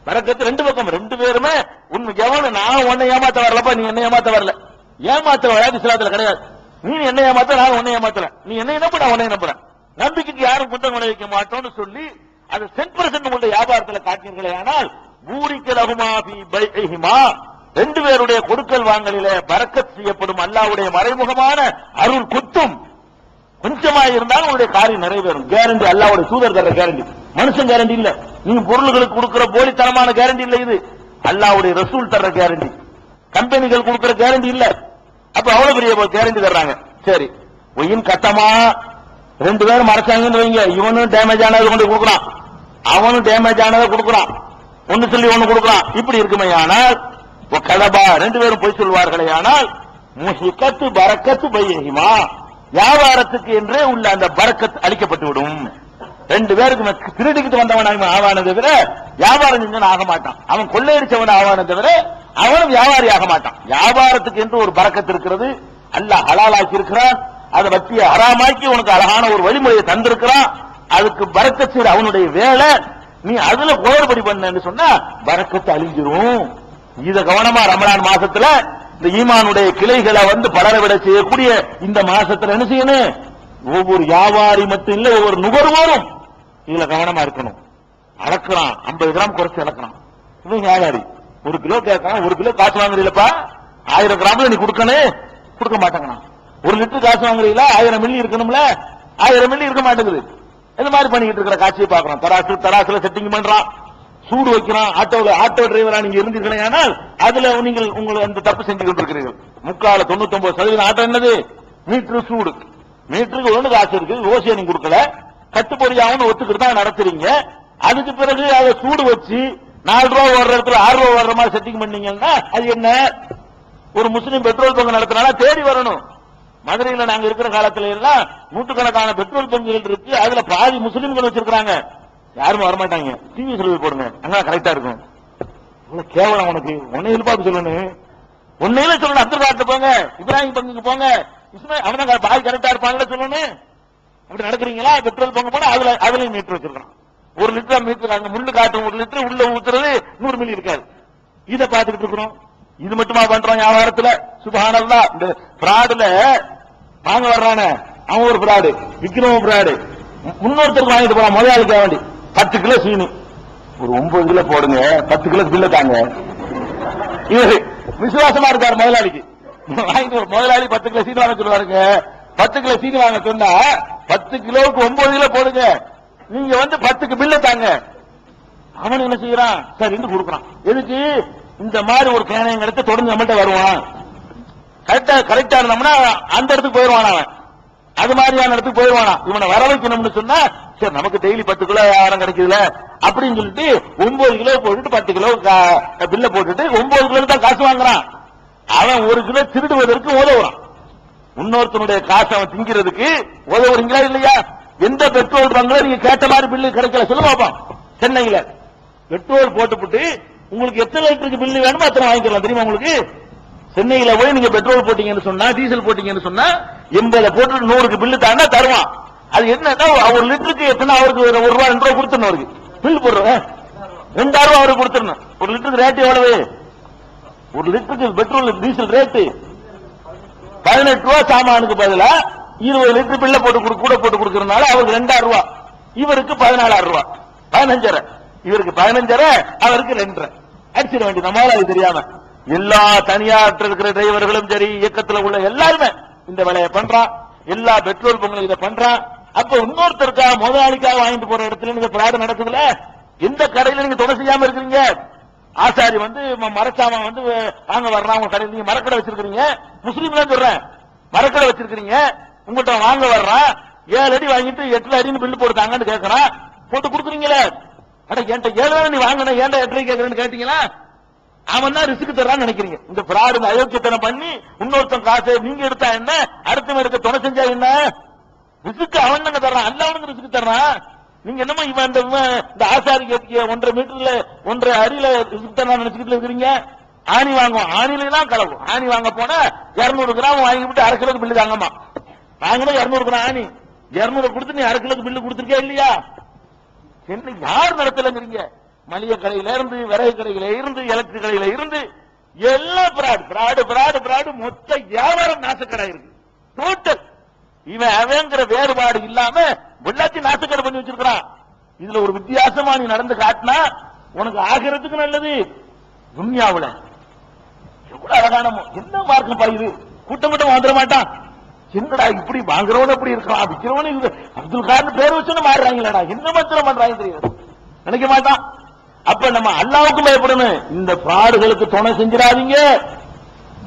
பரக்கத்து 2 பக்கம். 2 பேருமே உண்மை. எவனு நான் உன்னை ஏமாத்த வரலப்பா, நீ என்ன ஏமாத்த வரல, ஏமாத்த வராது இஸ்லாத்துல கிடையாது. நீ என்ன ஏமாத்த, நான் உன்னை ஏமாத்தல, நீ என்ன நம்ப, நான் உன்னை நம்புறேன். நம்பிக்கைக்கு யாரும் குற்றம் விளைவிக்க மாட்டோம்னு சொல்லி அது 10% உங்களுடைய வியாபாரத்தில் காட்டினீர்களே ஆனால், பூரிக்க லகுமா ஃபீ பைஇஹிமா, 2 பேருடைய கொடுக்கல் வாங்கலிலே பரக்கத் செய்யப்படும். அல்லாஹ்வுடைய மறைமுகமான அருள் குத்தும். கொஞ்சமா இருந்தாலும் உங்களுடைய காரியம் நிறைவேறும். கேரண்டி அல்லாஹ்வுடைய தூதர் தர கேரண்டி, மனுஷன் கேரண்டி இல்ல. நீங்க பொருள்களுக்கு கொடுக்கிற போலித்தனமான கேரண்டி இல்ல, இது அல்லாஹ்வுடைய ரசூல் தர்ற கேரண்டி. கம்பெனிகள் கொடுக்கிற கேரண்டி இல்ல. அப்ப அவ்வளவு பெரிய கேரண்டி தர்றாங்க. சரி, ஒயின் கட்டமா 2 பேரும் மறைச்சாங்கன்னு வைங்க, இவனும் டேமேஜ் ஆனதை கொண்டு கொடுக்குறான், அவனும் டேமேஜ் ஆனதை கொடுக்குறான், ஒன்னு சொல்லி ஒன்னு கொடுக்குறான். இப்படி இருக்குமே ஆனால் கதபா 2 பேரும் போய் சொல்வார்களே ஆனால், முஹிகத்து பரக்கத்து பைஹிமா, வியாபாரத்துக்கு என்றே உள்ள அந்த பரக்கத் அளிக்கப்பட்டு விடும். 2 பேருக்கு திருடிக்கிட்டு வந்தவன் ஆவான தவிர வியாபாரம் செஞ்சவன் ஆக மாட்டான். அவன் கொள்ளையடிச்சவன் ஆவான தவிர அவனும் வியாபாரி ஆக மாட்டான். வியாபாரத்துக்கு என்று ஒரு பரக்கத்து இருக்கிறது. அல்லாஹ் ஹலாலாக்கி இருக்கிறான். அதை வட்டியை ஹராமாக்கி உனக்கு அழகான ஒரு வழிமுறையை தந்திருக்கிறான். அதுக்கு பரக்கத் செய்ய அவனுடைய வேலை. நீ அதுல குளறுபடி பண்ணு சொன்னா பரக்கத்து அழிஞ்சிரும். இத கவனமா ரமலான் மாசத்துல இந்த ஈமானுடைய கிளைகளை வந்து பலர விட செய்யக்கூடிய இந்த மாசத்துல என்ன செய்யணும்? ஒவ்வொரு வியாபாரி மட்டும் இல்ல, ஒவ்வொரு நுகர்வோரும் இதுல கவனமா இருக்கணும். அளக்குறான், 50 கிராம் குறைச்சு அளக்குறான். இவன் வியாபாரி 1 கிலோ கேட்கறான், 1 கிலோ காசு வாங்குறீங்களப்பா, 1000 கிராம்ல நீ கொடுக்கணும், கொடுக்க மாட்டேங்கிறான். 1 லிட்டர் காசு வாங்குறீங்களா, 1000 மில்லி இருக்கணும்ல, 1000 மில்லி இருக்க மாட்டேங்குது. இந்த மாதிரி பண்ணிக்கிட்டு இருக்கிற காட்சியை பார்க்கறோம். தராசுல செட்டிங் பண்றான், சூடு வைக்கிறான். ஆட்டோ டிரைவரா நீங்க இருந்தீர்களே ஆனால் அதுல நீங்கள் உங்களை அந்த தப்பு செஞ்சு கொண்டிருக்கிறீர்கள். 99% ஆட்டோ என்னது? மீட்டர் சூடு. மீட்டருக்கு 1 காசு இருக்கு, ஓசியா நீங்க கொடுக்கல, கட்டுப்படியாவும் ஒத்துக்கிட்டு தான் நடத்துறீங்க. அதுக்கு பிறகு அதை சூடு வச்சு 4 ரூபா ஓடுற இடத்துல 6 ரூபா ஓடுற மாதிரி செட்டிங் பண்ணீங்கன்னா அது என்ன? ஒரு முஸ்லீம் பெட்ரோல் பங்க் நடத்தினால தேடி வரணும். மதுரையில நாங்க இருக்கிற காலத்துல எல்லாம் நூற்றுக்கணக்கான பெட்ரோல் பங்குகள் இருக்கு. அதுல பாதி முஸ்லீம்கள் வச்சிருக்காங்க. யாருமே வரமாட்டாங்க. டிவி சொல்லி போடுங்க, அங்க கரெக்டா இருக்கும். இவ்வளவு கேவலம் உனக்கு, உன்னை எதிர்பார்த்து சொல்லணும், உன்னையில சொல்லணும். அப்துல் காட்டு போங்க, இப்ராஹிம் பங்குக்கு போங்க, இஸ்மாயில் அவன் பாய் கரெக்டா இருப்பாங்கன்னு சொல்லணும். அப்படி நடக்கிறீங்களா? பெட்ரோல் பங்கு போனா அதுலயும் மீட்டர் வச்சிருக்கான். 1 லிட்டர் மீட்டர், அங்க முள்ளு காட்டும் 1 லிட்டர், உள்ள ஊத்துறது 100 மில்லி இருக்காது. இதை பார்த்துக்கிட்டு இருக்கிறோம். இது மட்டுமா பண்றோம் வியாபாரத்துல? சுப்ஹானல்லாஹ். இந்த பிராடுல வாங்க வர்றானே அவன் ஒரு பிராடு, விக்கிறவன் பிராடு. முன்னொருத்தருக்கு வாங்கிட்டு போறான் முதலாளிக்காக வேண்டி 10 கிலோ சீனி, ஒரு 9 கிலோ போடுங்க, 10 கிலோ பில்ல தாங்க. இவரு விசுவாசமா இருக்காரு முதலாளிக்கு. வாங்கிட்டு முதலாளி 10 கிலோ சீனி வாங்க சொல்லுவாருங்க. 10 கிலோ சீனி வாங்க சொன்னா 10 கிலோவுக்கு 9 கிலோ போடுங்க, நீங்க 10க்கு பில்ல தாங்க. அவன் என்ன செய்யறான்? சரின்னு கொடுக்குறான். எதுக்கு? இந்த மாதிரி ஒரு கேனையும் எடுத்து தொடர்ந்து நம்மள்ட்ட வருவான். கரெக்டா இருந்தோம்னா அந்த இடத்துக்கு போயிருவான் அவன். அது மாதிரியான இடத்துக்கு போயிருவானா. இவனை வர வைக்கணும்னு சொன்னா சரி நமக்கு டெய்லி 10 கிலோ யாரும் கிடைக்குதுல அப்படின்னு சொல்லிட்டு 9 கிலோ போட்டுட்டு 10 கிலோ பில்ல போட்டுட்டு 9 கிலோ தான் காசு வாங்குறான். அவன் 1 கிலோ திருடுவதற்கு உதவுறான். இன்னொருத்தனுடைய காசு அவன் திங்கிறதுக்கு உதவுறீங்களா இல்லையா? எந்த பெட்ரோல் பங்க்ல நீங்க கேட்ட மாதிரி பில்லு கிடைக்கல சொல்ல பாப்போம். சென்னையில பெட்ரோல் போட்டுவிட்டு உங்களுக்கு எத்தனை லிட்டருக்கு பில்லு வேணுமோ அத்தனை வாங்கிக்கலாம். தெரியுமா உங்களுக்கு? சென்னையில போய் நீங்க பெட்ரோல் போட்டீங்கன்னு சொன்னா, டீசல் போட்டீங்கன்னு சொன்னா 80 போட்டு 100க்கு பில்லு தாண்டா தருவான். அது என்னன்னா 1 லிட்டருக்கு எத்தனை அவருக்கு 1 ரூபா 2 ரூபா கொடுத்துடணும். அவருக்கு பில் போடுறோம் 2000 ரூபா அவருக்கு கொடுத்துடணும். 1 லிட்டருக்கு ரேட் எவ்வளவு? 1 லிட்டருக்கு பெட்ரோல் டீசல் ரேட்டு 18 ரூபா. சாமானுக்கு பதிலா 20 லிட்டர் பில்ல போட்டு கூட போட்டு கொடுக்கறதுனால அவருக்கு 2000 ரூபா, இவருக்கு 14000 ரூபா, 15,500. இவருக்கு 15,500, அவருக்கு 2,500. அடிச்சிட வேண்டிய நம்மளால அது தெரியாம. எல்லா தனியார் இருக்கிற டிரைவர்களும் சரி, இயக்கத்தில் உள்ள எல்லாருமே இந்த வேலையை பண்றான். எல்லா பெட்ரோல் பங்கும் இதை பண்றான். அப்ப இன்னொருத்தருக்காக முதலாளிக்காக வாங்கிட்டு போற இடத்துல நீங்க பிராடு நடக்குதுல. எந்த கடையில நீங்க தொடர் செய்யாம இருக்கிறீங்க? ஆசாரி மரச்சாமன் வாங்க வர்றான் உங்க கடையில், நீங்க மரக்கடை வச்சிருக்கீங்க, முஸ்லீம்ல சொல்றேன், மரக்கடை வச்சிருக்கீங்க, உங்கள்கிட்ட வாங்க வர்றான் 7 அடி வாங்கிட்டு 8 அடின்னு பில்லு போட்டுட்டாங்கன்னு கேட்கறான், போட்டு கொடுக்குறீங்களே. அட என்கிட்ட 7 நீ வாங்கின ஏன்டா 8 கேட்கறேன்னு கேட்டீங்களா? அவன் தான் ரிஸ்க் தர்றான்னு நினைக்கிறீங்க. இந்த பிராடு அயோக்கியத்தனம் பண்ணி இன்னொருத்தன் காசை நீங்க எடுத்தா என்ன, அடுத்த எடுக்க துணை செஞ்சா என்ன? ரிஸ்க் அவன் தானே தர்றான், அல்ல அவனுக்கு ரிஸ்க் தர்றான். நீங்க என்னமோ இவன் இந்த ஆசாரி 1.5 மீட்டர்ல 1.5 அடியில ரிஸ்க் தர்றான்னு நினைச்சுக்கிட்டு இருக்கிறீங்க. ஆணி வாங்குவோம், ஆணில தான் கலவு. ஆணி வாங்க போனா 200 கிராம் வாங்கிவிட்டு 1/2 கிலோக்கு பில்லு தாங்கம்மா. வாங்கினா 200 கிராம் ஆணி 200 கொடுத்து நீ 1/2 கிலோக்கு பில்லு கொடுத்துருக்கே இல்லையா? என்ன யார் நடத்தலங்கிறீங்க? மளிகை கடையில இருந்து, விறகு கடையில இருந்து, எலக்ட்ரிக் கடையில இருந்து எல்லாம் பிராடு மொத்த வியாபாரம் நாசக்கடை இருக்கு. டோட்டல் இவன் அவங்கிற வேறுபாடு இல்லாம எல்லாத்தையும் நாசக்கடை பண்ணி வச்சிருக்கான். இதுல ஒரு வித்தியாசமா நீ நடந்து காட்டினா உனக்கு ஆகிறதுக்கு நல்லது. துன்யாவுல எவ்வளவு அழகான என்ன மார்க்கம் பாயுது. கூட்டம் வந்துட மாட்டான். என்னடா இப்படி வாங்குறவன இப்படி இருக்கான், விற்கிறவனு அப்துல் கார்னு பேர் வச்சு மாறுறாங்களா, என்ன மந்திரம் பண்றாங்க தெரியாது, நினைக்க மாட்டான். அப்ப நம்ம அல்லாஹ்வுக்கு பயப்படணும். இந்த பிராடுகளுக்கு துணை செஞ்சிடாதீங்க,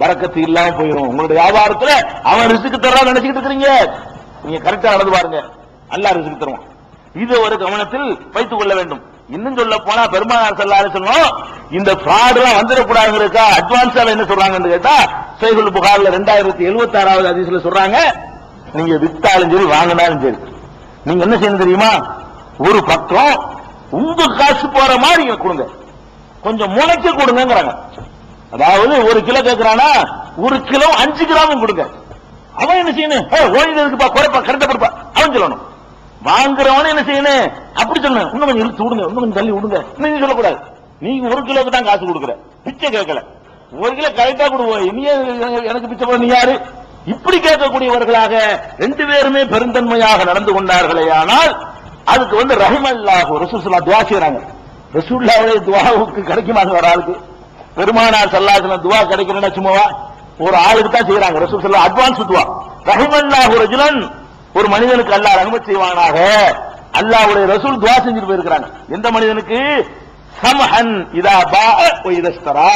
பரக்கத்து இல்லாம போயிடும். உங்களுடைய வியாபாரத்துல அவன் ரிஸ்க் தர்றான்னு நினைச்சுக்கிட்டு இருக்கிறீங்க. நீங்க கரெக்டா நடந்து பாருங்க, அல்லாஹ் ரிஸ்க் தருவான். இது ஒரு கவனத்தில் வைத்துக் கொள்ள வேண்டும். இன்னும் சொல்ல போனா பெருமானார் ஸல்லல்லாஹு அலைஹி வஸல்லம் இந்த ஃப்ராட் எல்லாம் வந்துடக்கூடாதுங்கறதுக்கா அட்வான்ஸா என்ன சொல்றாங்கன்னு கேட்டா, சஹீஹுல் புகாரில 2076வது ஹதீஸ்ல சொல்றாங்க, நீங்க வித்தாலும் சரி வாங்கினாலும் சரி நீங்க என்ன செய்யணும் தெரியுமா? ஒரு பக்கம் உங்க காசு போற மாதிரி கொடுங்க, கொஞ்சம் முளைக்க கொடுங்கிறாங்க. அதாவது 1 கிலோ கேட்கிறானா 1 கிலோ 5 கிராமும் கொடுங்க. அவன் என்ன செய்யணும்? ஓய்ந்ததுக்குப்பா குறைப்பா கரெக்டா கொடுப்பா அவன் சொல்லணும். வாங்குறவன என்ன செய்யணும்? அப்படி சொல்லணும், இன்னும் கொஞ்சம் இழுத்து விடுங்க, இன்னும் கொஞ்சம் தள்ளி விடுங்க. நீங்க சொல்லக்கூடாது, நீங்க 1 கிலோக்கு தான் காசு கொடுக்குற, பிச்சை கேட்கல. 1 கிலோ கரெக்டா கொடுவோம், நீ எனக்கு பிச்சை போட நீ யாரு? இப்படி கேட்கக்கூடியவர்களாக 2 பேருமே பெருந்தன்மையாக நடந்து கொண்டார்களே. ஆனால் அதுக்கு ரஹிமல்லாஹு ரசூலுல்லாஹ் துஆ செய்றாங்க. ரசூலுல்லாஹ்வுடைய துஆவுக்கு கிடைக்குமாங்க ஒரு ஆளுக்கு? பெருமானார் ஸல்லல்லாஹு அலைஹி வஸல்லம் துஆ கிடைக்கணும்னா சும்மாவா? ஒரு ஆளுக்கு தான் செய்றாங்க. ரசூல் ஸல்லல்லாஹு அட்வான்ஸ் துஆ. ரஹிமல்லாஹு ரஜுலன், ஒரு மனிதனுக்கு அல்லாஹ் ரஹ்மத் செய்வானாக. அல்லாஹ்வுடைய ரசூல் துஆ செஞ்சிட்டு போயிருக்காங்க. எந்த மனிதனுக்கு? சமஹன் இதா பாஅ வ இதஸ்தரா,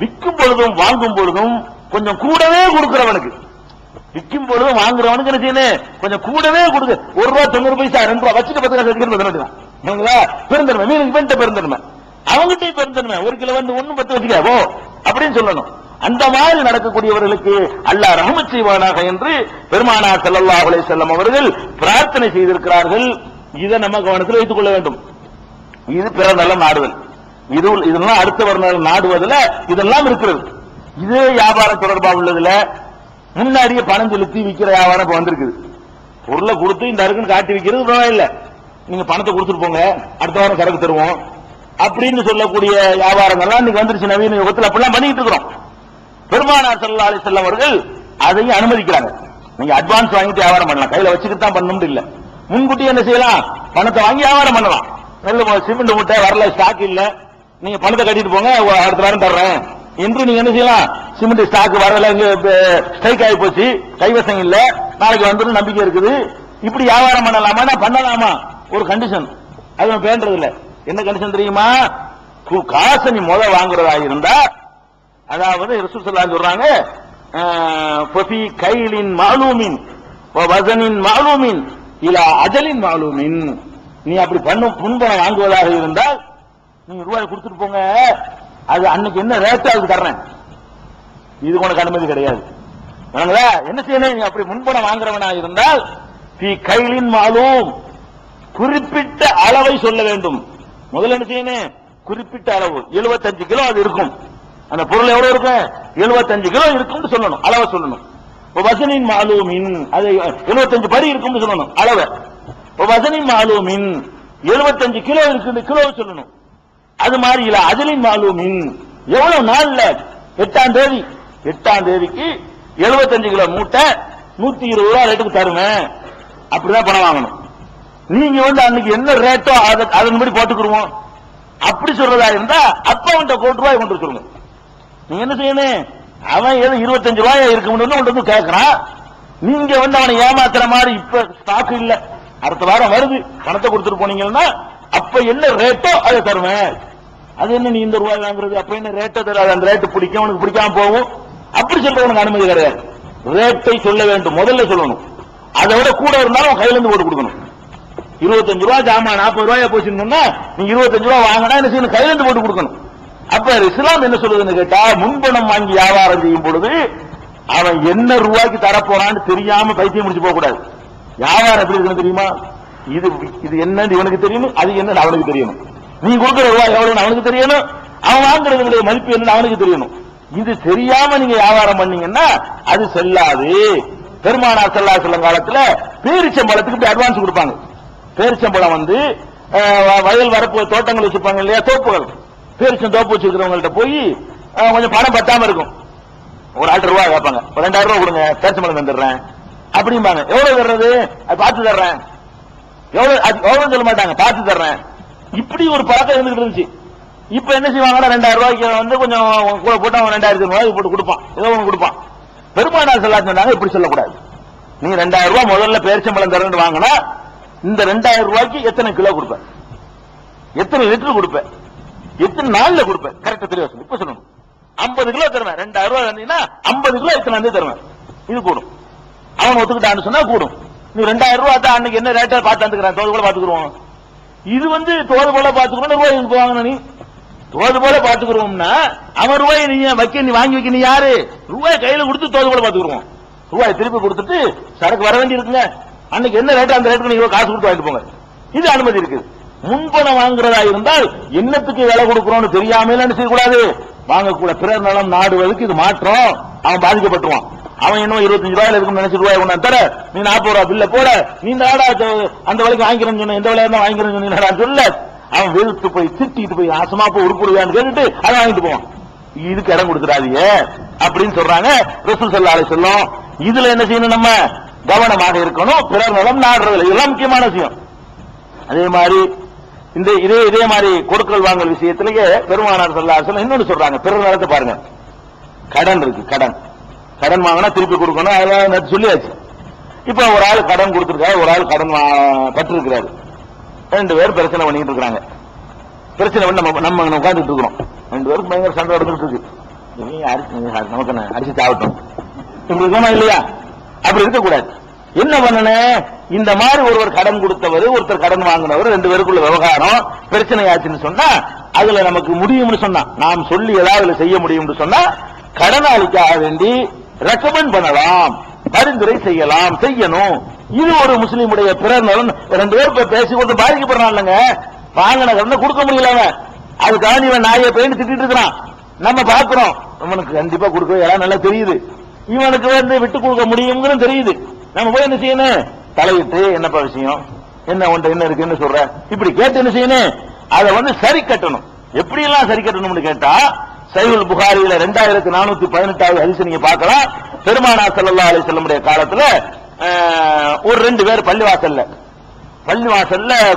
விற்கும் பொழுதும் வாங்கும் பொழுதும் கொஞ்சம் கூடவே கொடுக்கிறவனுக்கு. விற்கும் பொழுதும் வாங்குறவனுக்கு என்ன செய்யணும்? கொஞ்சம் கூடவே கொடுங்க. 1 ரூபா 90 பைசா 2 ரூபா வச்சுட்டு 10 காசு எடுத்துக்கலாம். பெருந்தன்மை மீன் இவன்ட்ட பெருந்தன்மை, அவங்ககிட்ட பெருந்தன்மை. 1 கிலோ 1 10 வச்சுக்கோ அப்படின்னு சொல்லணும். அந்த மாதிரி நடக்கக்கூடியவர்களுக்கு அல்லாஹ் ரஹ்மத் செய்வானாக என்று பெருமானார் ஸல்லல்லாஹு அலைஹி வஸல்லம் அவர்கள் பிரார்த்தனை செய்திருக்கிறார்கள். இதை நம்ம கவனத்தில் வைத்துக் கொள்ள வேண்டும். இது பிறர் நலம் நாடுதல். இதெல்லாம் அடுத்தவர் நலம் நாடுவதில் இதெல்லாம் இருக்கிறது. இதே வியாபாரம் தொடர்பாக உள்ளதுல முன்னாடியே பணம் செலுத்தி விற்கிற வியாபாரம் இப்ப வந்திருக்குது. பொருளை கொடுத்து இந்த அருக்குன்னு காட்டி விற்கிறது பரவாயில்ல, நீங்க பணத்தை கொடுத்துட்டு போங்க, அடுத்த வாரம் சரக்கு தருவோம் அப்படின்னு சொல்லக்கூடிய வியாபாரங்கள்லாம் இன்னைக்கு வந்துருச்சு நவீன யுகத்தில். அப்படிலாம் பண்ணிட்டு இருக்கிறோம். பெருமானார் ஸல்லல்லாஹு அலைஹி வஸல்லம் அவர்கள் அதையும் அனுமதிக்கிறாங்க. நீங்க அட்வான்ஸ் வாங்கிட்டு வியாபாரம் பண்ணலாம், கையில வச்சுக்கிட்டு தான் பண்ணணும் இல்ல. முன்கூட்டி என்ன செய்யலாம், பணத்தை வாங்கி வியாபாரம் பண்ணலாம். நல்ல சிமெண்ட் மூட்டை வரல, ஸ்டாக் இல்ல, நீங்க பணத்தை கட்டிட்டு போங்க, அடுத்த வாரம் தர்றேன் என்று நீங்க என்ன செய்யலாம். சிமெண்ட் ஸ்டாக் வரல, ஸ்ட்ரைக் ஆகி போச்சு, கைவசம் இல்ல, நாளைக்கு வந்துடும் நம்பிக்கை இருக்குது, இப்படி வியாபாரம் பண்ணலாமா? பண்ணலாமா? ஒரு கண்டிஷன், அது பேண்டது இல்ல. என்ன கண்டிஷன் தெரியுமா? காசை நீ வாங்குறதா இருந்தா, அதாவது ரசூல் ஸல்லல்லாஹு அலைஹி சொல்றாங்க, ஃபஃபி கைலின் மாலூமின் வ வஸனின் மாலூமின் இலா அஜலின் மாலூமின். நீ அப்படி முன்பணம் வாங்குவதாக இருந்தால் நீங்க ரூபாய் கொடுத்துட்டு போங்க, அது அன்னைக்கு என்ன ரேட் அதுக்கு தர்றேன், இது உனக்கு அனுமதி கிடையாது. என்ன செய்யணும்? நீ அப்படி முன்பணம் வாங்குறவனா இருந்தால் ஃபீ கைலின் மாலூம், குறிப்பிட்ட அளவை சொல்ல வேண்டும். முதல்ல என்ன செய்யணும்? குறிப்பிட்ட அளவு 75 கிலோ அது இருக்கும். அந்த பொருள் எவ்வளவு இருக்கும்? 75 கிலோ இருக்கும் சொல்லணும், அளவை சொல்லணும். வசனின் மாலூமின், அது 75 படி இருக்கும் சொல்லணும் அளவை. வசனின் மாலூமின் 75 கிலோ இருக்கு, கிலோ சொல்லணும். அது மாதிரி இல்ல அஜலின் மாலூமின், எவ்வளவு நாள்ல, 8ஆம் தேதி, 8ஆம் தேதிக்கு 75 கிலோ மூட்டை 120 ரூபாய் ரேட்டுக்கு தருவேன், அப்படிதான் பணம் வாங்கணும். நீங்க அன்னைக்கு என்ன ரேட்டோ அதன்படி போட்டுக்குருவோம் அப்படி சொல்றதா இருந்தா அப்ப அவன்கிட்ட 1 ரூபாய் கொண்டு சொல்லுங்க. நீங்க என்ன செய்யணும்? அவன் ஏதோ 25 ரூபாய் இருக்கும்னு கேட்கறான், நீங்க அவனை ஏமாத்துற மாதிரி இப்ப ஸ்டாக் இல்ல, அடுத்த வாரம் வருது, பணத்தை கொடுத்துட்டு போனீங்கன்னா அப்ப என்ன ரேட்டோ அதை தருவேன். அது என்ன நீ இந்த ரூபாய் வாங்குறது, அப்ப என்ன ரேட்டோ தராது, அந்த ரேட்டு பிடிக்கும், உனக்கு பிடிக்காம போகும், அப்படி சொல்றவனுக்கு அனுமதி கிடையாது. ரேட்டை சொல்ல வேண்டும், முதல்ல சொல்லணும். அதை விட கூட இருந்தாலும் கையில இருந்து போட்டு கொடுக்கணும். 25 ரூபாய் ஜாமான் 40 ரூபாய் போச்சுன்னா நீ 25 ரூபாய் வாங்கினா என்ன செய்யணும்? கையில இருந்து போட்டு கொடுக்கணும். அப்ப இஸ்லாம் என்ன சொல்லுதுன்னு கேட்டா, முன்பணம் வாங்கி வியாபாரம் செய்யும் பொழுது அவன் என்ன ரூபாய்க்கு தரப்போறான்னு தெரியாம பைத்தியம் முடிச்சு போக கூடாது. வியாபாரம் எப்படி இருக்குன்னு தெரியுமா? இது என்னன்னு இவனுக்கு தெரியணும், அது என்னன்னு அவனுக்கு தெரியணும். நீ கொடுக்கிற ரூபாய் எவ்வளவுன்னு அவனுக்கு தெரியணும், அவன் வாங்குறதுடைய மதிப்பு என்னன்னு அவனுக்கு தெரியணும். இது தெரியாம நீங்க வியாபாரம் பண்ணீங்கன்னா அது செல்லாது. பெருமானார் ஸல்லல்லாஹு அலைஹி வஸல்லம் காலத்துல பேரிச்சம்பழத்துக்கு இப்படி அட்வான்ஸ் கொடுப்பாங்க. பேரிச்சம்பழம் வயல் வரப்பு தோட்டங்கள் வச்சிருப்பாங்க இல்லையா, தோப்புகள், பேரிச்சம் தோப்பு வச்சிருக்கிறவங்கள்ட்ட போய் கொஞ்சம் பணம் பத்தாம இருக்கும், ஒரு 2 ரூபாய் கேட்பாங்க, 2000 ரூபாய் கொடுங்க, பேரிச்சம்பழம் தந்துடுறேன் அப்படிம்பாங்க. எவ்வளவு தர்றது? அது பார்த்து தர்றேன், எவ்வளவு சொல்ல மாட்டாங்க, பார்த்து தர்றேன். இப்படி ஒரு பழக்கம் இருந்துட்டு. இப்ப என்ன செய்வாங்கன்னா 2000 ரூபாய்க்கு கொஞ்சம் கூட போட்டு அவன் 2000 ரூபாய்க்கு போட்டு கொடுப்பான், ஏதோ ஒன்று கொடுப்பான். பெருமானார் ஸல்லல்லாஹு அலைஹி வஸல்லம் இப்படி சொல்லக்கூடாது. நீங்க 2000 ரூபாய் முதல்ல பேரிச்சம்பழம் தரேன்னு வாங்கினா இந்த 2000 ரூபாய்க்கு எத்தனை கிலோ கொடுப்பேன், எத்தனை லிட்டர் கொடுப்பேன், எத்தனை நாள்ல கொடுப்பேன், கரெக்டா தெரிய சொல்லணும். இப்ப சொல்லணும் 50 கிலோ தருவேன், 2000 ரூபாய் தந்தீங்கன்னா 50 கிலோ எத்தனை தருவேன், இது கூடும். அவன் ஒத்துக்கிட்டான்னு சொன்னா கூடும். நீ 2000 ரூபாய் தான் அன்னைக்கு என்ன ரேட்டா பார்த்து வந்துக்கிறேன், தோது போல பாத்துக்குருவோம். இது தோது போல பாத்துக்கிறோம், ரூபாய் வாங்கின நீ தோது போல பாத்துக்கிறோம்னா அவன் ரூபாய் நீ வைக்க, நீ வாங்கி வைக்க, நீ யாரு? ரூபாய் கையில கொடுத்து தோது போல பாத்துக்குருவோம். ரூபாய் திருப்பி கொடுத்துட்டு சரக்கு வர வேண்டி இருக்குங்க, அன்னைக்கு என்ன ரேட் அந்த ரேட்டுக்கு நீங்க காசு கொடுத்து வாங்கிட்டு போங்க, இது அனுமதி இருக்குது. முன்பணம் வாங்குறதா இருந்தால் என்னத்துக்கு விலை கொடுக்கிறோம்னு தெரியாம என்ன செய்யக்கூடாது, வாங்கக்கூட. பிறர் நலம் நாடுவதற்கு இது மாற்றம். அவன் பாதிக்கப்பட்டுவான். அவன் இன்னும் 25 ரூபாயில இருக்கும் நினைச்சு ரூபாய் கொண்டு தர, நீ 40 ரூபாய் பில்ல போட, நீ அந்த விலைக்கு வாங்கிக்கிறேன்னு சொன்ன, எந்த விலையா இருந்தா வாங்கிக்கிறேன்னு சொன்னீங்க சொல்ல, அவன் வெறுத்து போய் திட்டிட்டு போய் ஆசமா போய் உருப்படுவான்னு கேட்டுட்டு அதை வாங்கிட்டு போவான். இதுக்கு இடம் கொடுத்துடாதீங்க அப்படின்னு சொல்றாங்க ரசூல் ஸல்லல்லாஹு அலைஹி வஸல்லம். இதுல என்ன செய்யணும்? நம்ம கவனமாக இருக்கணும். பிறர் நலம் நாடுறதுல இதெல்லாம் முக்கியமான விஷயம். அதே மாதிரி இதே மாதிரி கொடுக்கல் வாங்கல் விஷயத்திலேயே பெருமானார் ஸல்லல்லாஹு அலைஹி வஸல்லம் இன்னொன்னு சொல்றாங்க. பிறர் நலத்தை பாருங்க. கடன் இருக்கு, கடன் வாங்கினா திருப்பி கொடுக்கணும், அதெல்லாம் சொல்லியாச்சு. இப்ப ஒரு ஆள் கடன் கொடுத்திருக்காரு, ஒரு ஆள் கடன் பற்று இருக்கிறாரு. 2 பேர் பிரச்சனை பண்ணிட்டு இருக்காங்க. பிரச்சனை பண்ணி நம்ம உட்காந்துட்டு இருக்கிறோம். 2 பேருக்கு பயங்கர சண்டை நடந்துட்டு இருக்கு. நமக்கு அடிச்சு தாவட்டும் இப்படி இருக்கமா இல்லையா? அப்படி இருக்கக்கூடாது. என்ன பண்ணணும்? இந்த மாதிரி ஒருவர் கடன் கொடுத்தவர், ஒருத்தர் கடன் வாங்கினவர், 2 பேருக்குள்ள விவகாரம் பிரச்சனை ஆச்சுன்னு சொன்னா, அதுல நமக்கு முடியும்னு சொன்னா, நாம் சொல்லி ஏதாவது செய்ய முடியும்னு சொன்னா, கடனாளிக்காக வேண்டி ரெக்கமெண்ட் பண்ணலாம், பரிந்துரை செய்யணும். இது ஒரு முஸ்லீமுடைய பிறர் நலன். 2 பேர் பேசி கொண்டு பாதிக்கப்படுறான் இல்லங்க, வாங்கின கடனை கொடுக்க முடியல. அதுக்காக இவன் நாயை போயிட்டு திட்டிட்டு இருக்கிறான். நம்ம பாக்குறோம், இவனுக்கு கண்டிப்பா கொடுக்க எல்லாம் நல்லா தெரியுது, இவனுக்கு விட்டு கொடுக்க முடியுங்கிறது தெரியுது. நம்ம போய் என்ன செய்யணும், தலையிட்டு என்னப்பா விஷயம், என்ன ஒன்று என்ன இருக்குன்னு சொல்ற, இப்படி கேட்டு என்ன செய்யணும், அதை சரி கட்டணும். எப்படி எல்லாம் சரி கட்டணும்னு கேட்டா, சஹீஹுல் புகாரியில 2418வது ஹதீஸ் நீங்க பார்க்கலாம். பெருமானார் ஸல்லல்லாஹு அலைஹி வஸல்லம் காலத்துல ஒரு 2 பேர் பள்ளிவாசல்ல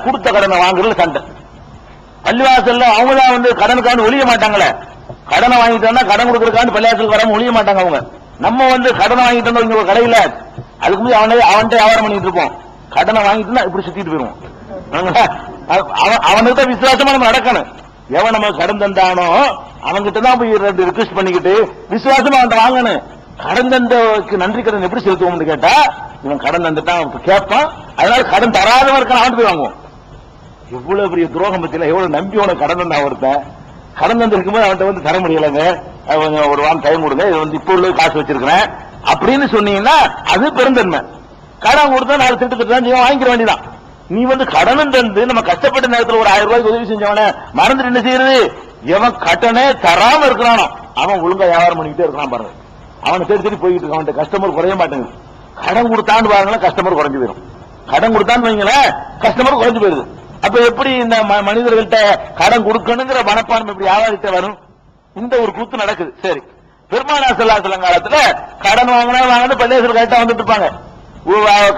கொடுத்த கடனை வாங்குறது சண்டை. பள்ளிவாசல்ல அவங்க தான் கடனுக்காண்டு ஒழிய மாட்டாங்களே, கடனை வாங்கிட்டோம்னா கடன் கொடுக்கறதுக்காண்டு பள்ளிவாசல் வராம ஒழிய மாட்டாங்க அவங்க. நம்ம கடனை வாங்கிட்டோம் இங்க ஒரு கடையில, அதுக்கு முன்னாடி அவன்கிட்ட வியாபாரம் பண்ணிட்டு இருப்போம். கடனை வாங்கிட்டு இப்படி சுத்திட்டு போயிருவோம். அவனுக்கு தான் விசுவாசமா நம்ம நடக்கணும். எவன் நம்ம கடன் தந்தானோ அவன்கிட்ட தான் போய் 2 ரிக்வெஸ்ட் பண்ணிக்கிட்டு விசுவாசமா அவன் வாங்கணும். கடன் தந்தக்கு நன்றி கடன் எப்படி செலுத்துவோம்னு கேட்டா, இவன் கடன் தந்துட்டான் கேட்பான், அதனால கடன் தராதவன் இருக்கான் அவன் போய் வாங்குவோம். எவ்வளவு பெரிய துரோகம் பத்தியில, எவ்வளவு நம்பி உனக்கு கடன் தந்தா ஒருத்தன், கடன் தந்திருக்கும் போது அவன்கிட்ட தர முடியலங்க, ஒரு வாரம் டைம் கொடுங்க, இது இப்ப உள்ள காசு வச்சிருக்கிறேன் அப்படின்னு சொன்னீங்கன்னா அது பெருந்தன்மை. கடன் கொடுத்தா 4 திட்டு வாங்கிக்க வேண்டியதான். நீ கடனும் தந்து நம்ம கஷ்டப்பட்ட நேரத்தில் ஒரு 1000 ரூபாய்க்கு உதவி செஞ்சவன மறந்துட்டு என்ன செய்யறது, எவன் கடனே தராம இருக்கிறானோ அவன் ஒழுங்கா வியாபாரம் பண்ணிக்கிட்டே இருக்கிறான் பாருங்க. அவனை தேடி போயிட்டு இருக்கான், அவன் கஸ்டமர் குறைய மாட்டேங்குது. கடன் கொடுத்தான்னு பாருங்களேன், கஸ்டமர் குறைஞ்சு போயிடும். கடன் கொடுத்தான்னு வைங்களேன், கஸ்டமர் குறைஞ்சு போயிருது. அப்ப எப்படி இந்த மனிதர்கள்ட்ட கடன் கொடுக்கணுங்கிற மனப்பான்மை இப்படி வியாபாரிட்ட வரும்? இந்த ஒரு கூத்து நடக்குது. சரி, பெருமானார் ஸல்லல்லாஹு அலைஹி வஸல்லம் காலத்துல கடன் வாங்கினா பள்ளியாசல் கரெக்டா வந்துட்டு இருப்பாங்க.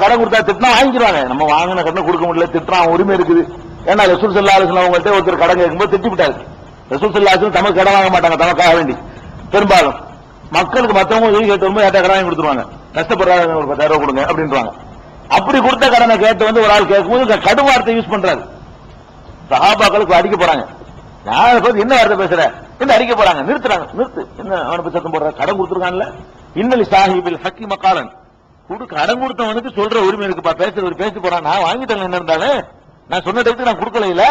கடன் கொடுத்தா திட்டினா வாங்கிடுவாங்க. நம்ம வாங்கின கடனை கொடுக்க முடியல, திட்டுறான், உரிமை இருக்குது. ஏன்னா ரசூல் ஸல்லல்லாஹு அலைஹி வஸல்லம் அவங்கள்ட்ட ஒருத்தர் கடன் கேட்கும்போது திட்டி விட்டாரு. ரசூல் ஸல்லல்லாஹு அலைஹி வஸல்லம் தமக்கு கடன் வாங்க மாட்டாங்க, தமக்காக வேண்டி. பெரும்பாலும் மக்களுக்கு மற்றவங்க உதவி கேட்டு வரும்போது யார்ட்ட கடன் வாங்கி கொடுத்துருவாங்க. கஷ்டப்படுறாங்க, ஒரு 10,000 ரூபாய் கொடுங்க அப்படின்றாங்க. அப்படி கொடுத்த கடனை கேட்டு ஒரு ஆள் கேட்கும்போது கடும் வார்த்தை யூஸ் பண்றாரு. சஹாபாக்களுக்கு அடிக்க போறாங்க. யாரை பத்தி என்ன வார்த்தை பேசுற என்ன அடிக்க போறாங்க, நிறுத்துறாங்க. நிறுத்து, என்ன அவனை பத்தி சத்தம் போடுற, கடன் கொடுத்துருக்கான்ல, இன்னலி சாஹிபில் ஹக்கி மக்காலன், கடன் கொடுத்தவனுக்கு சொல்ற உரிமை இருக்குப்பா, பேசி போறான். நான் வாங்கிட்டேன், என்ன இருந்தாலும் நான் சொன்ன டைத்துக்கு நான் கொடுக்கல, இல்ல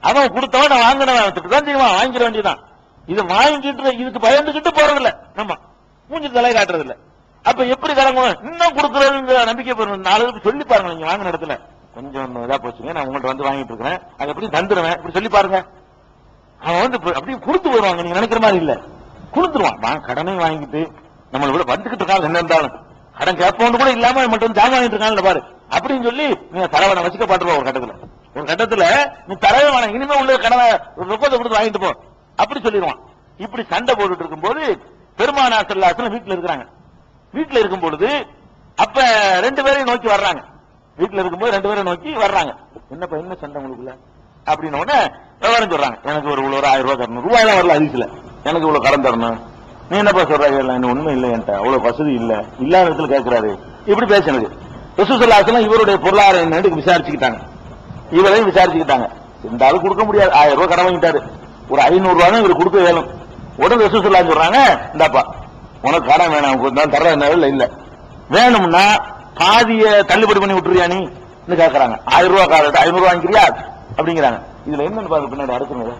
அவன் கொடுத்தவன் நான் வாங்கினவன் தான் செய்வான், வாங்கிட வேண்டியதான். இதை வாங்கிட்டு இதுக்கு பயந்துகிட்டு போறதில்ல, நம்ம மூஞ்சி தலை காட்டுறது இல்ல. அப்ப எப்படி கடன் இன்னும் கொடுக்கறதுங்கிற நம்பிக்கை பெறணும். 4 பேருக்கு சொல்லி பாருங்க, நீங்க வாங்கின இடத்துல கொஞ்சம் இதா போச்சுங்க, நான் உங்கள்கிட்ட வாங்கிட்டு இருக்கிறேன், அதை எப்படி தந்துடுவேன் இப்படி சொல்லி பாருங்க. அவன் அப்படியே கொடுத்து வருவாங்க, நீங்க நினைக்கிற மாதிரி இல்ல, கொடுத்துருவான். கடனை வாங்கிட்டு நம்மள விட வந்துகிட்டு இருக்காங்க, என்ன இருந்தாலும் கடன் கேட்போன்னு கூட இல்லாம மட்டும் ஜாம் வாங்கிட்டு இருக்காங்க பாரு அப்படின்னு சொல்லி நீங்க தரவனை வச்சுக்க பாட்டுருவா. ஒரு கட்டத்துல நீ தரவே வேணாம், இனிமே உள்ள கடனை ரொக்கத்தை கொடுத்து வாங்கிட்டு போ அப்படி சொல்லிடுவான். இப்படி சண்டை போட்டுட்டு இருக்கும் போது பெருமானார் ஸல்லல்லாஹு அலைஹி வஸல்லம் வீட்டுல இருக்கிறாங்க. வீட்டுல இருக்கும் பொழுது அப்ப 2 பேரையும் நோக்கி வர்றாங்க. வீட்டுல இருக்கும்போது 2 பேரை நோக்கி வர்றாங்க. என்னப்பா என்ன சண்டை உங்களுக்குள்ள அப்படின்னு உடனே விவரம் சொல்றாங்க. எனக்கு ஒரு 1000 ரூபாய் தரணும், ரூபாய் வரல அதிசல, எனக்கு இவ்வளவு கடன் தரணும். நீ என்னப்பா சொல்றாங்க, என்ன உண்மை இல்லை, என்கிட்ட அவ்வளவு வசதி இல்ல, இல்லாத இடத்துல கேட்கிறாரு, இப்படி பேசினது. ரசூல் ஸல்லல்லாஹு அலைஹி வஸல்லம் இவருடைய பொருளாதார என்னன்னு விசாரிச்சுக்கிட்டாங்க. இவரையும் விசாரிச்சுக்கிட்டாங்க. இந்த ஆளு கொடுக்க முடியாது, 1000 ரூபாய் கடன் வாங்கிட்டாரு, ஒரு 500 ரூபாய் தான் இவர் கொடுக்க வேணும். உடனே ரசூல் ஸல்லல்லாஹு அலைஹி வஸல்லம் சொல்றாங்க, இந்தாப்பா உனக்கு கடன் வேணாம், தர இல்ல வேணும்னா பாதிய தள்ளுபடி பண்ணி விட்டுறியா நீ கேட்கறாங்க. 1000 ரூபாய் கால 500 ரூபாய் வாங்கிக்கிறியா அப்படிங்கிறாங்க. இதுல என்னன்னு பாருங்க, பின்னாடி அடுத்துங்க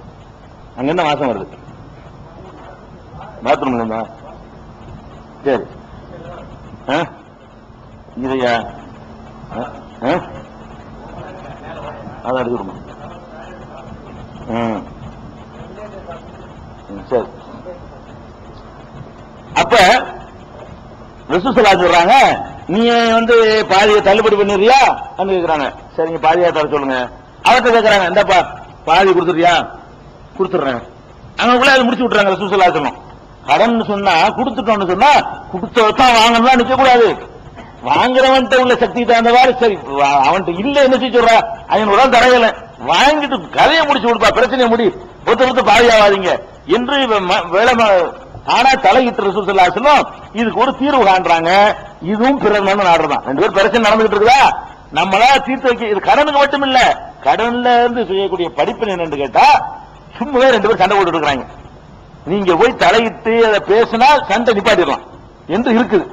அங்க என்ன மாசம் வருது, பாத்ரூம் இல்லையா? சரி, இதையா அதை எடுத்துக்கணும். சரி, அப்ப ரசூல் ஸல்லல்லாஹு சொல்றாங்க, நீ பாதியை தள்ளுபடி பண்ணிடுறியா கேக்குறாங்க. சரிங்க, பாதியா தர சொல்லுங்க. அவர்கிட்ட கேட்கறாங்க, இந்தப்பா பாதி கொடுத்துறியா, கொடுத்துடுறேன். அவங்களுக்குள்ள அதை முடிச்சு விட்டுறாங்க. ரசூல் ஸல்லல்லாஹு அலைஹி வஸல்லம் கடன் சொன்னா கொடுத்துட்டோம்னு சொன்னா கொடுத்தான் வாங்கலாம் நிக்க கூடாது. வாங்குறவன்ட்ட உள்ள சக்தி தகுந்தவாறு சரி, அவன்கிட்ட இல்ல என்ன செய்ய சொல்ற, 500 ரூபாய் தரையில வாங்கிட்டு கதையை முடிச்சு கொடுப்பா, பிரச்சனையை முடி, ஒருத்தர் பாதியாவாதீங்க என்று வேலை ஆனா தலையிட்டு ரசூல் ஸல்லல்லாஹு அலைஹி வஸல்லம் இதுக்கு ஒரு தீர்வு காண்றாங்க. இதுவும் பிறர் நாடுறதான். 2 பேர் பிரச்சனை நடந்துகிட்டு இருக்குதா, நம்மளா தீர்த்து வைக்க. இது கடனுக்கு மட்டும் இல்ல, கடன்ல இருந்து செய்யக்கூடிய படிப்பு என்னன்னு கேட்டா, சும்மாவே 2 பேர் சண்டை போட்டு இருக்கிறாங்க. நீங்க போய் தலையிட்டு அதை பேசினா சண்டை நிப்பாட்டிடலாம் என்று இருக்குது.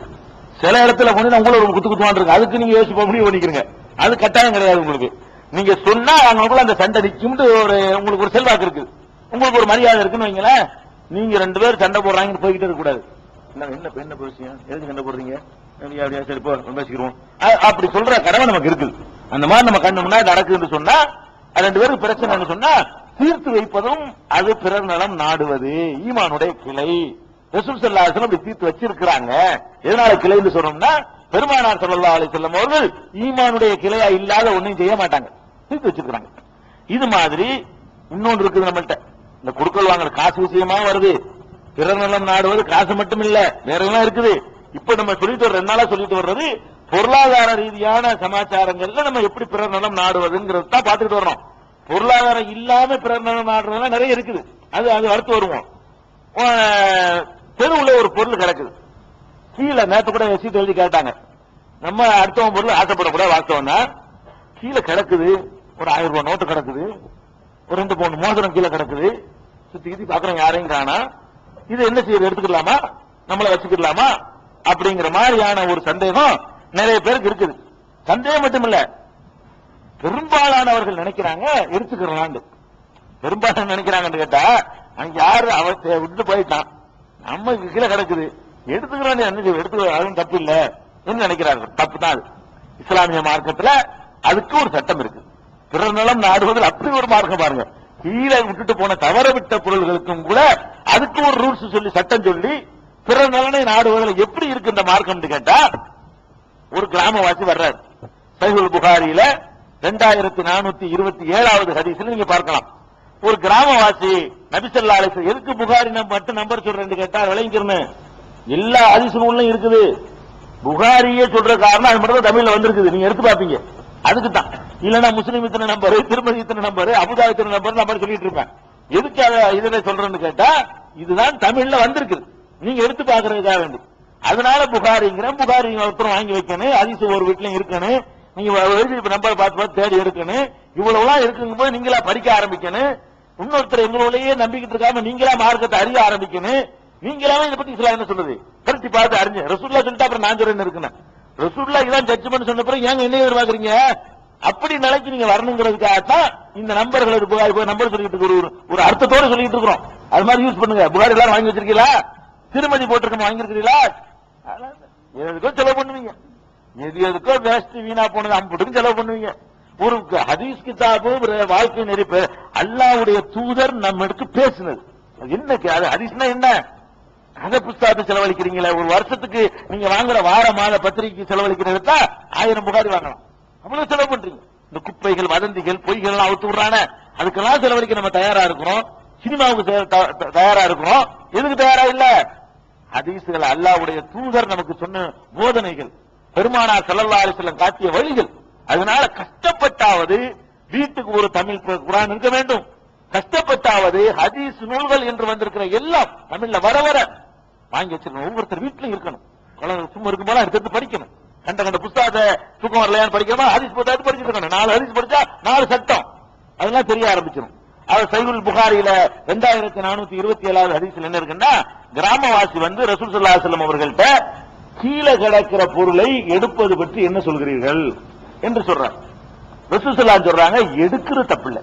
சில இடத்துல போனா உங்களை ஒரு குத்துவான் இருக்கு, அதுக்கு நீங்க யோசிச்சு முடிவு பண்ணிக்கிறீங்க. அது கட்டாயம் கிடையாது. உங்களுக்கு நீங்க சொன்னா அவங்களுக்குள்ள அந்த சண்டை நிக்கும், உங்களுக்கு ஒரு செல்வாக்கு இருக்கு, உங்களுக்கு ஒரு மரியாதை இருக்குன்னு வைங்களேன். நீங்க 2 பேர் சண்டை போடுறாங்கன்னு போய்கிட்டே இருக்க கூடாது. என்ன விஷயம், எதுக்கு சண்டை போடுறீங்க, சரி போ பேசிக்கிறோம் அப்படி சொல்ற கடமை நமக்கு இருக்குது. அந்த மாதிரி நம்ம கண்ணு முன்னாடி நடக்குதுன்னு சொன்னா ரெண்டு பேருக்கு பிரச்சனைன்னு சொன்னா தீர்த்து வைப்பதும் அது பிறர் நலம் நாடுவது ஈமானுடைய கிளை. ரசூல் ஸல்லல்லாஹு அலைஹி வஸல்லம் தீர்த்து வச்சிருக்கிறாங்க. எதனால கிளைன்னு சொல்றோம்னா பெருமானார் ஸல்லல்லாஹு அலைஹி வஸல்லம் அவர்கள் ஈமானுடைய கிளையா இல்லாத ஒன்னையும் செய்ய மாட்டாங்க, தீர்த்து வச்சிருக்காங்க. இது மாதிரி இன்னொன்று இருக்குது நம்மள்ட்ட. இந்த குடுக்கல் வாங்குற காசு விஷயமா வருது. பிறர் நலம் நாடுவது காசு மட்டும் இல்ல, வேற எல்லாம் இருக்குது. இப்ப நம்ம சொல்லிட்டு வர்ற 2 நாளா சொல்லிட்டு வர்றது பொருளாதார ரீதியான சமாச்சாரங்கள்ல நம்ம எப்படி பிறர் நலம் நாடுவதுங்கிறது தான் பாத்துக்கிட்டு வர்றோம். பொருளாதாரம் இல்லாம பிறர் நலம் நாடுறதுலாம் நிறைய இருக்குது. அது அடுத்து வருவோம். தெருவுல ஒரு பொருள் கிடக்குது, கீழே நேற்று கூட சீட்டு எழுதி கேட்டாங்க. நம்ம அடுத்தவன் பொருள் ஆசைப்படக்கூடாது. வாஸ்தவம்னா கீழே கிடக்குது, ஒரு 1000 ரூபாய் நோட்டு கிடக்குது, ஒரு 2 பவுன் மோதிரம் கீழே கிடக்குது, சுத்தி கித்தி பாக்குறோம், யாரையும் காணா. இது என்ன செய்யறது, எடுத்துக்கலாமா, நம்மள வச்சுக்கலாமா அப்படிங்கிற மாதிரியான ஒரு சந்தேகம் நிறைய பேருக்கு இருக்குது. சந்தேகம் மட்டும் இல்ல, பெரும்பாலானவர்கள் நினைக்கிறாங்க எடுத்துக்கிறாங்க. பெரும்பாலான நினைக்கிறாங்கன்னு கேட்டா, அங்க யாரு அவன் விட்டு போயிட்டான், நம்ம கீழே கிடக்குது, எடுத்துக்கிறான், எடுத்துக்கிறது தப்பு இல்ல என்று நினைக்கிறார்கள். தப்பு தான் அது. இஸ்லாமிய மார்க்கத்துல அதுக்கு ஒரு சட்டம் இருக்கு. பிறர் நலம் நாடுவதில் அப்படி ஒரு மார்க்கம் பாருங்க. கீழே விட்டுட்டு போன தவற விட்ட பொருள்களுக்கும் கூட அதுக்கு ஒரு ரூல்ஸ் சொல்லி சட்டம் சொல்லி பிறர் நலனை நாடுவதில் எப்படி இருக்கு இந்த மார்க்கம் கேட்டா, ஒரு கிராமவாசி வர்றாரு. சஹீஹுல் புகாரியில 2427வது ஹதீஸ்ல நீங்க பார்க்கலாம். ஒரு கிராமவாசி நபி ஸல்லல்லாஹு அலைஹி வஸல்லம் எதுக்கு புகாரி மட்டும் நம்பர் சொல்றேன்னு கேட்டா விளங்கிக்கிறேன்னு, எல்லா ஹதீஸ் நூல்லையும் இருக்குது. புகாரியே சொல்ற காரணம் அது மட்டும் தான் தமிழ்ல வந்திருக்குது, நீங்க எடுத்து பாப்பீங்க. அதுக்கு தான். இல்லன்னா முஸ்லிம் இத்தனை நம்பர், திருமதி இத்தனை நம்பர், அபுதாபி இத்தனை நம்பர் சொல்லிட்டு இருப்பேன். எதுக்கு இதுல சொல்றேன்னு கேட்டா, இதுதான் தமிழ்ல வந்திருக்கு, நீங்க எடுத்து பாக்குறதுக்காக வேண்டி. அதனால புகாரிங்கிற புகாரி ஒருத்தரும் வாங்கி வைக்கணும், ஹதீஸ் ஒரு வீட்லயும் இருக்கணும், நீங்க நம்பர் பார்த்து தேடி எடுக்கணும். இவ்வளவுலாம் இருக்குங்க போது நீங்களா படிக்க ஆரம்பிக்கணும். இன்னொருத்தர் எங்களோடய நம்பிக்கிட்டு இருக்காம நீங்களா மார்க்கத்தை அறிய ஆரம்பிக்கணும். நீங்களாவே இதை பத்தி இஸ்லாம் என்ன சொல்லுது கருத்தி பார்த்து அறிஞ்சு ரசூலுல்லாஹ் சொல்லிட்டு அப்புறம் நான் சொல்றேன்னு இருக்குன்னு. ரசூலுல்லாஹ் இதான் ஜட்ஜ்மென்ட் சொன்ன பிறகு ஏங்க என்ன எதிர்பார்க்கறீங்க? அப்படி நிலைக்கு நீங்க வரணுங்கிறதுக்காகத்தான் இந்த நம்பர்கள் புகாரி நம்பர் சொல்லிட்டு ஒரு அர்த்தத்தோடு சொல்லிட்டு இருக்கிறோம். அது மாதிரி யூஸ் பண்ணுங்க. புகாரி எல்லாரும் வாங்கி வச்சிருக்கீங்களா? திருமதி போட்டிருக்க வாங்கிருக்கீங்களா? எதுக்கோ செலவு பண்ணுவீங்க, எதுக்கோ வேஸ்ட் வீணா போனது அம்புட்டுக்கும் செலவு பண்ணுவீங்க. ஒரு ஹதீஸ் கிதாபு வாழ்க்கை நெறிப்பு அல்லாஹ்வுடைய தூதர் நம்மளுக்கு பேசினது என்ன, அது ஹதீஸ்னா என்ன? அதை புஸ்தகத்தை செலவழிக்கிறீங்களா? ஒரு வருஷத்துக்கு நீங்க வாங்குற வார மாத பத்திரிகை செலவழிக்கிறதா 1000 புகாரி வாங்கலாம். அவ்வளவு செலவு பண்றீங்க. இந்த குப்பைகள், வதந்திகள், பொய்கள் எல்லாம் அவுத்து விடுறான, அதுக்கெல்லாம் செலவழிக்க நம்ம தயாரா இருக்கிறோம். சினிமாவுக்கு தயாரா இருக்கிறோம். எதுக்கு தயாரா இல்ல? ஹதீஸ்கள் அல்லாஹ்வுடைய தூதர் நமக்கு சொன்ன போதனைகள், பெருமானார் ஸல்லல்லாஹு அலைஹி வஸல்லம் காட்டிய வழிகள். அதனால கஷ்டப்பட்டாவது வீட்டுக்கு ஒரு தமிழ் குர்ஆன் இருக்க வேண்டும். கஷ்டப்பட்டாவது ஹதீஸ் நூல்கள் என்று வந்திருக்கிற எல்லாம் தமிழ்ல வர வர வாங்கி வச்சிருக்கணும். ஒவ்வொருத்தர் வீட்டிலும் இருக்கணும். சும்மா இருக்கும் போல எடுத்து படிக்கணும். கண்ட கண்ட புஸ்தகத்தை தூக்கம் வரலையான்னு படிக்காம ஹதீஸ் புத்தகத்தை படிச்சுட்டு இருக்கணும். 4 ஹதீஸ் படிச்சா 4 சட்டம் அதெல்லாம் தெரிய ஆரம்பிச்சிடும். அது சஹீஹுல் புகாரியில 2427வது ஹதீஸ்ல என்ன இருக்குன்னா, கிராமவாசி ரசூல் ஸல்லல்லாஹு அலைஹி வஸல்லம் அவர்கள்ட்ட கீழே கிடக்கிற பொருளை எடுப்பது பற்றி என்ன சொல்கிறீர்கள் என்று சொல்றாங்க. ரசூல் ஸல்லல்லாஹு சொல்றாங்க, எடுக்கிற தப்பு இல்ல,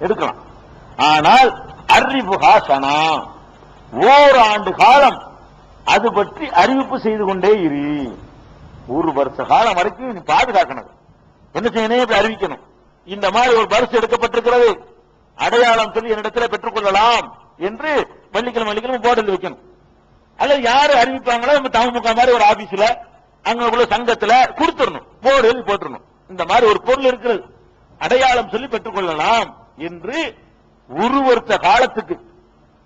எடுக்கலாம். ஆனால் அறிவுஹா சனா, ஓராண்டு காலம் அது பற்றி அறிவிப்பு செய்து கொண்டே இரு. 1 வருஷ காலம் வரைக்கும் நீ பாதுகாக்கணும். என்ன செய்யணும்? அறிவிக்கணும். இந்த மாதிரி ஒரு பரிசு எடுக்கப்பட்டிருக்கிறது, அடையாளம் சொல்லி என்னிடத்தில் பெற்றுக் கொள்ளலாம் என்று வெள்ளிக்கிழமை போர்டில் வைக்கணும். அல்லது யாரு அறிவிப்பாங்களோ நம்ம தமுக மாதிரி ஒரு ஆபீஸ்ல அங்க உள்ள சங்கத்துல கொடுத்துடணும், போர்டு எழுதி போட்டுறணும். இந்த மாதிரி ஒரு பொருள் இருக்கிறது, அடையாளம் சொல்லி பெற்றுக் கொள்ளலாம் என்று 1 வருஷ காலத்துக்கு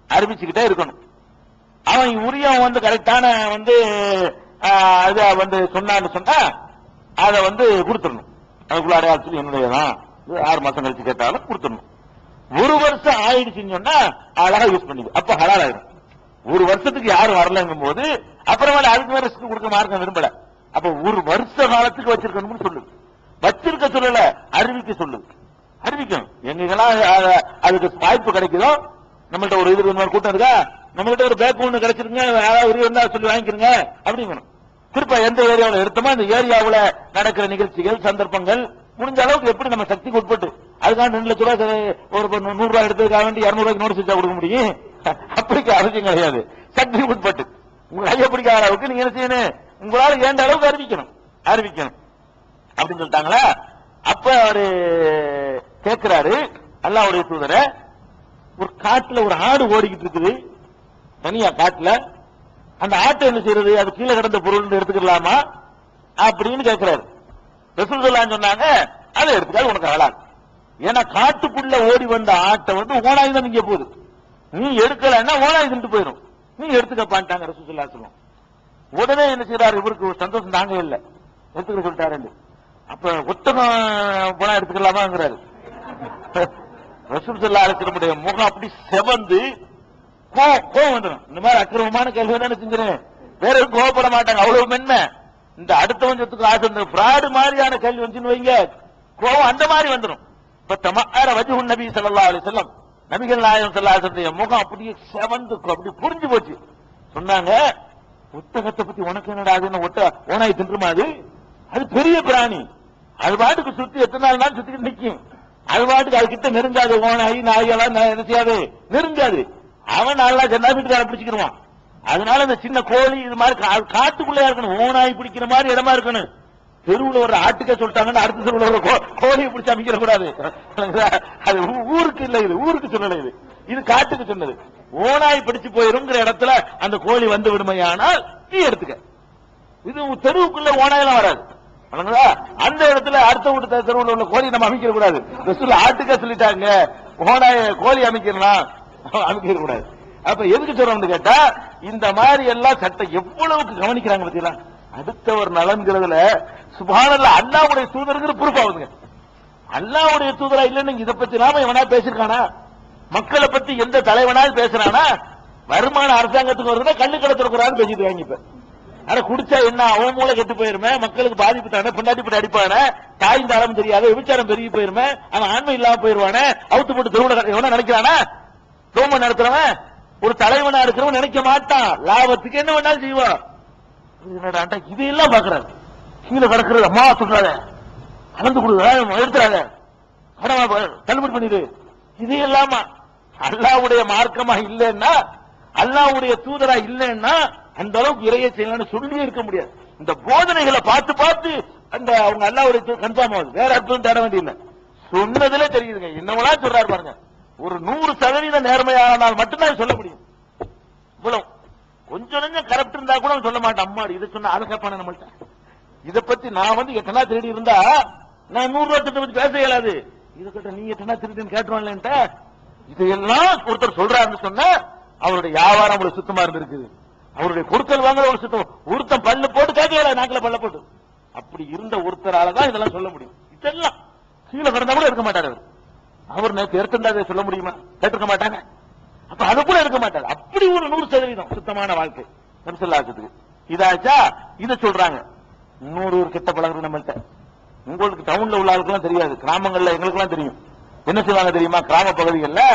அறிவிச்சுக்கிட்டே இருக்கணும். அவன் உரிய கரெக்டான சொன்னான்னு சொன்னா அதை கொடுத்துடணும். அதுக்குள்ள அடையாளம் சொல்லி என்னுடையதான் 6 மாசம் கழிச்சு கேட்டாலும் கொடுத்துடணும். 1 வருஷம் ஆயிடுச்சுன்னு சொன்னா அழகா யூஸ் பண்ணிடு, அப்ப ஹலால் ஆயிடும். 1 வருஷத்துக்கு யாரும் வரலங்கும் போது அப்புறமேல அதுக்கு மேல ரிஸ்க் கொடுக்க மார்க்கம் விரும்பல. அப்ப 1 வருஷ காலத்துக்கு வச்சிருக்கணும்னு சொல்லுது. வச்சிருக்க சொல்லல, அறிவிக்க சொல்லுது. அறிவிக்கணும். எங்கெல்லாம் அதுக்கு வாய்ப்பு கிடைக்குதோ, நம்மள்ட்ட ஒரு இது கூட்டம் இருக்கா, நம்மகிட்ட ஒரு பேக் ஒண்ணு கிடைச்சிருங்க, யாராவது இருந்தா சொல்லி வாங்கிக்கிறங்க அப்படிங்கணும். திருப்ப எந்த ஏரியாவில் எடுத்தோமோ அந்த ஏரியாவில் நடக்கிற நிகழ்ச்சிகள், சந்தர்ப்பங்கள் முடிஞ்ச அளவுக்கு எப்படி நம்ம சக்திக்கு உட்பட்டு, அதுக்காக 2 லட்சம் ரூபாய் ஒரு 100 ரூபாய் எடுத்ததுக்காக வேண்டி 200 ரூபாய்க்கு நோட்டீஸ் வச்சா கொடுக்க முடியும்? அப்படிக்கு அவசியம் கிடையாது. சக்திக்கு உட்பட்டு உங்க கையை பிடிக்காத அளவுக்கு நீங்க என்ன செய்யணும்? உங்களால ஏண்ட அளவுக்கு அறிவிக்கணும் அப்படின்னு சொல்லிட்டாங்களா? அப்ப அவரு கேட்கிறாரு அல்லாஹ்வுடைய தூதரை, ஒரு காட்டுல ஒரு ஆடு ஓடிக்கிட்டு இருக்குது, தனியா காட்டுல. அந்த ஆட்டை என்ன செய்யறது? அது கீழே கிடந்த பொருள் எடுத்துக்கலாமா அப்படின்னு கேட்கிறாரு. ரசூல் ஸல்லல்லாஹு சொன்னாங்க, அதை எடுத்துக்காது உனக்கு ஹலால். ஏன்னா காட்டுக்குள்ள ஓடி வந்த ஆட்டை ஓனாய் தான் நீங்க போகுது, நீ எடுக்கலன்னா ஓனாய் தின்ட்டு போயிடும், நீ எடுத்துக்கப்பான்ட்டாங்க ரசூல் ஸல்லல்லாஹு அலைஹி வஸல்லம். உடனே என்ன செய்யறாரு? இவருக்கு ஒரு சந்தோஷம் தாங்க இல்ல, எடுத்துக்க சொல்லிட்டாரு. அப்ப ஒட்டகம் போனா எடுத்துக்கலாமாங்கிறாரு. ரசூல் ஸல்லல்லாஹு அலைஹி வஸல்லம் முகம் அப்படி செவந்து கோவம் வந்துடும். இந்த மாதிரி அக்கிரமமான கேள்வி தானே செஞ்சிருங்க, வேற எதுவும் கோவப்பட மாட்டாங்க, அவ்வளவு மென்ன. இந்த அடுத்தவன் சொத்துக்கு ஆசை, இந்த பிராடு மாதிரியான கேள்வி வந்துன்னு வைங்க, கோவம் அந்த மாதிரி வந்துடும். இப்ப தமஅர வஜ்ஹு நபி ஸல்லல்லாஹு அலைஹி வஸல்லம், நபிகள் நாயகம் ஸல்லல்லாஹு அலைஹி வஸல்லம் முகம் அப்படியே செவந்து அப்படி புரிஞ்சு போச்சு. சொன்னாங்க, ஒட்டகத்தை பத்தி உனக்கு என்னடா? ஓனாய் தின்றுமா? அது பெரிய பிராணி, அது பாட்டுக்கு சுத்தி எத்தனை நாள் தான் சுத்திட்டு நிக்கும், அது பாட்டுக்கு அது கிட்ட நெருங்காது. ஓனாய் நாய் எல்லாம் என்ன செய்யாது, நெருங்காது. அவன் நல்லா ஜன்னா வீட்டுக்கார பிடிச்சுக்கிடுவான். அதனால இந்த சின்ன கோழி இது மாதிரி காட்டுக்குள்ளே இருக்கணும், ஓனாய் பிடிக்கிற மாதிரி இடமா இருக்கணும். தெருவுல ஒரு ஆட்டுக்க சொல்லிட்டாங்கன்னு அடுத்த தெருவுல ஒரு கோழியை பிடிச்சா அமைக்கிற கூடாது. அது ஊருக்கு இல்ல, இது ஊருக்கு சொல்லல, இது காட்டுக்கு சொன்னது. ஓனாய் பிடிச்சு போயிருங்கிற இடத்துல அந்த கோழி வந்து விடுமையானால் நீ எடுத்துக்க. இது தெருவுக்குள்ள ஓனாயெல்லாம் வராது. அந்த இடத்துல அடுத்த வீட்டு தெருவுல உள்ள கோழி நம்ம அமைக்க கூடாது. ஆட்டுக்க சொல்லிட்டாங்க, ஓனாய கோழி அமைக்கலாம், அமைக்க கூடாது. அப்ப எதுக்கு சொல்றோம்னு கேட்டா, இந்த மாதிரி எல்லாம் சட்டம் எவ்வளவுக்கு கவனிக்கிறாங்க பத்தியா. அடுத்தவர் நலன்கிறதுல சுப்ஹானல்லாஹ் அல்லாஹ்வுடைய தூதர்ங்கிற ப்ரூஃப் ஆகுதுங்க. அல்லாஹ்வுடைய தூதரா இல்லன்னு இதை பத்தி நாம எவனா பேசிருக்கானா? மக்களை பத்தி எந்த தலைவனாலும் பேசுறானா? வருமான அரசாங்கத்துக்கு வருதுன்னா கண்ணு கடத்துறான்னு பேசிட்டு வாங்கி. இப்ப ஆனா குடிச்சா என்ன, அவன் மூளை கெட்டு போயிருமே, மக்களுக்கு பாதிப்பு தானே, பின்னாடி போட்டு அடிப்பானே, தாயின் தாளம் தெரியாத விபச்சாரம் பெருகி போயிருமே, அவன் ஆண்மை இல்லாம போயிருவானே, அவுத்து போட்டு திருவிழா எவனா நினைக்கிறானா? ரோமன் நடத்துறவன் ஒரு தலைவனா இருக்கிறவன் நினைக்க மாட்டான், லாபத்துக்கு என்ன வேணாலும் செய்வான். இதையெல்லாம் பாக்குறாரு. கீழே கிடக்கிறது அம்மா சொல்றாத, கலந்து கொடுக்க எடுத்துறாத, தள்ளுபடி பண்ணிடு, இதையெல்லாமா அல்லாஹ்வுடைய மார்க்கமா இல்லைன்னா, அல்லாஹ்வுடைய தூதரா இல்லைன்னா அந்த அளவுக்கு இறைய செய்யலாம்னு சொல்லி இருக்க முடியாது. இந்த போதனைகளை பார்த்து பார்த்து அந்த அவங்க அல்லாஹ்வுடைய கன்ஃபார்ம் ஆகுது, வேற அர்த்தம் தேட வேண்டியதில்லை. சொன்னதுல தெரியுதுங்க, என்னவெல்லா சொல்றாரு பாருங்க. ஒரு 100% நேர்மையானால் மட்டும்தான் சொல்ல முடியும். இவ்வளவு கொஞ்சம் கொஞ்சம் கரெக்ட் இருந்தா கூட சொல்ல மாட்டேன். அம்மா இதை சொன்ன அதை கேட்பான நம்மள்ட்ட. இதை பத்தி நான் எட்டனா திருடி இருந்தா நான் 100 ரூபாய் பத்தி பேச இயலாது. இதை கிட்ட நீ எட்டனா திருடின்னு கேட்டுவான்ல. இதையெல்லாம் ஒருத்தர் சொல்றாருன்னு சொன்ன அவருடைய வியாபாரம் அவ்வளவு சுத்தமா இருந்திருக்குது, அவருடைய கொடுக்கல் வாங்க ஒரு சுத்தம். ஒருத்தன் பல்லு போட்டு கேட்கல, நாக்கில பல்ல போட்டு அப்படி இருந்த ஒருத்தராலதான் இதெல்லாம் சொல்ல முடியும். இதெல்லாம் கீழே கிடந்தா கூட இருக்க மாட்டாரு அவர். நேற்று எடுத்திருந்தா சொல்ல முடியுமா? கேட்டிருக்க மாட்டாங்க. அப்ப அது கூட இருக்க மாட்டாரு. அப்படி ஒரு 100% சுத்தமான வாழ்க்கை நபிசல்லாத்துக்கு இதாச்சா. இதை சொல்றாங்க. இன்னொரு ஒரு கெட்ட பழகிறது நம்மள்ட்ட. உங்களுக்கு டவுன்ல உள்ள ஆளுக்கெல்லாம் தெரியாது, கிராமங்கள்ல எங்களுக்கு எல்லாம் தெரியும். என்ன செய்வாங்க தெரியுமா? கிராம பகுதிகளில்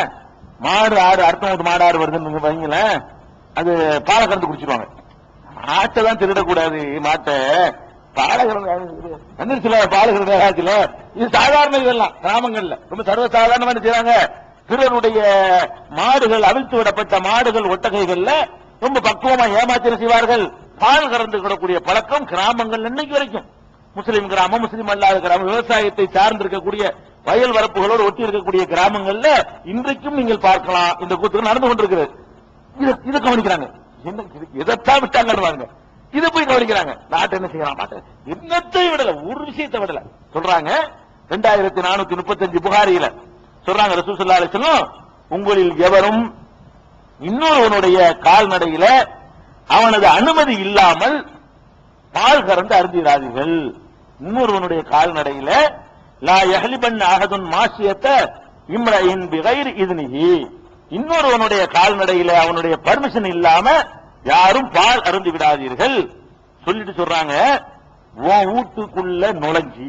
மாடு ஆறு அடுத்த வீட்டு மாடு ஆறு வருதுன்னு வைங்களேன், அது பாலை கறந்து குடிச்சிருவாங்க. ஆட்டை தான் திருடக்கூடாது, மாட்டை பாலகரத்துல இது சாதாரண. இதெல்லாம் கிராமங்கள்ல ரொம்ப சர்வசாதாரணமா செய்றாங்க. பிறருடைய மாடுகள், அவிழ்த்து விடப்பட்ட மாடுகள் ஒட்டகைகள்ல ரொம்ப பக்குவமா ஏமாத்திர செய்வார்கள். பால் கறந்து விடக்கூடிய பழக்கம் கிராமங்கள் இன்னைக்கு வரைக்கும். முஸ்லீம் கிராமம், முஸ்லீம் அல்லாத கிராமம், விவசாயத்தை சார்ந்திருக்கக்கூடிய வயல் வரப்புகளோடு ஒட்டி இருக்கக்கூடிய கிராமங்கள்ல இன்றைக்கும் நீங்கள் பார்க்கலாம் இந்த கூத்து நடந்து கொண்டிருக்கிறது. இதை கவனிக்கிறாங்க. எதைத்தான் விட்டாங்க, இதை போய் கவனிக்கிறாங்க. நாட்டை என்ன செய்யலாம், நாட்டை என்னத்தை விடல, ஒரு விஷயத்தை விடல. சொல்றாங்க 2435 புகாரியில சொல்றாங்க ரசூல் ஸல்லல்லாஹு அலைஹி வஸல்லம், உங்களில் எவரும் இன்னொருவனுடைய கால்நடையில அவனது அனுமதி இல்லாமல் பால் கறந்து அருந்திடாதீர்கள். இன்னொருவனுடைய கால்நடையில லா யஹ்லிபன் அஹதுன் மாஷியத இம்ரஇன் பிகைர் இத்னிஹி, இன்னொருவனுடைய கால்நடையில அவனுடைய பர்மிஷன் இல்லாம யாரும் பால் அருந்தி விடாதீர்கள். சொல்லிட்டு சொல்றாங்க, உன் வீட்டுக்குள்ள நுழைஞ்சி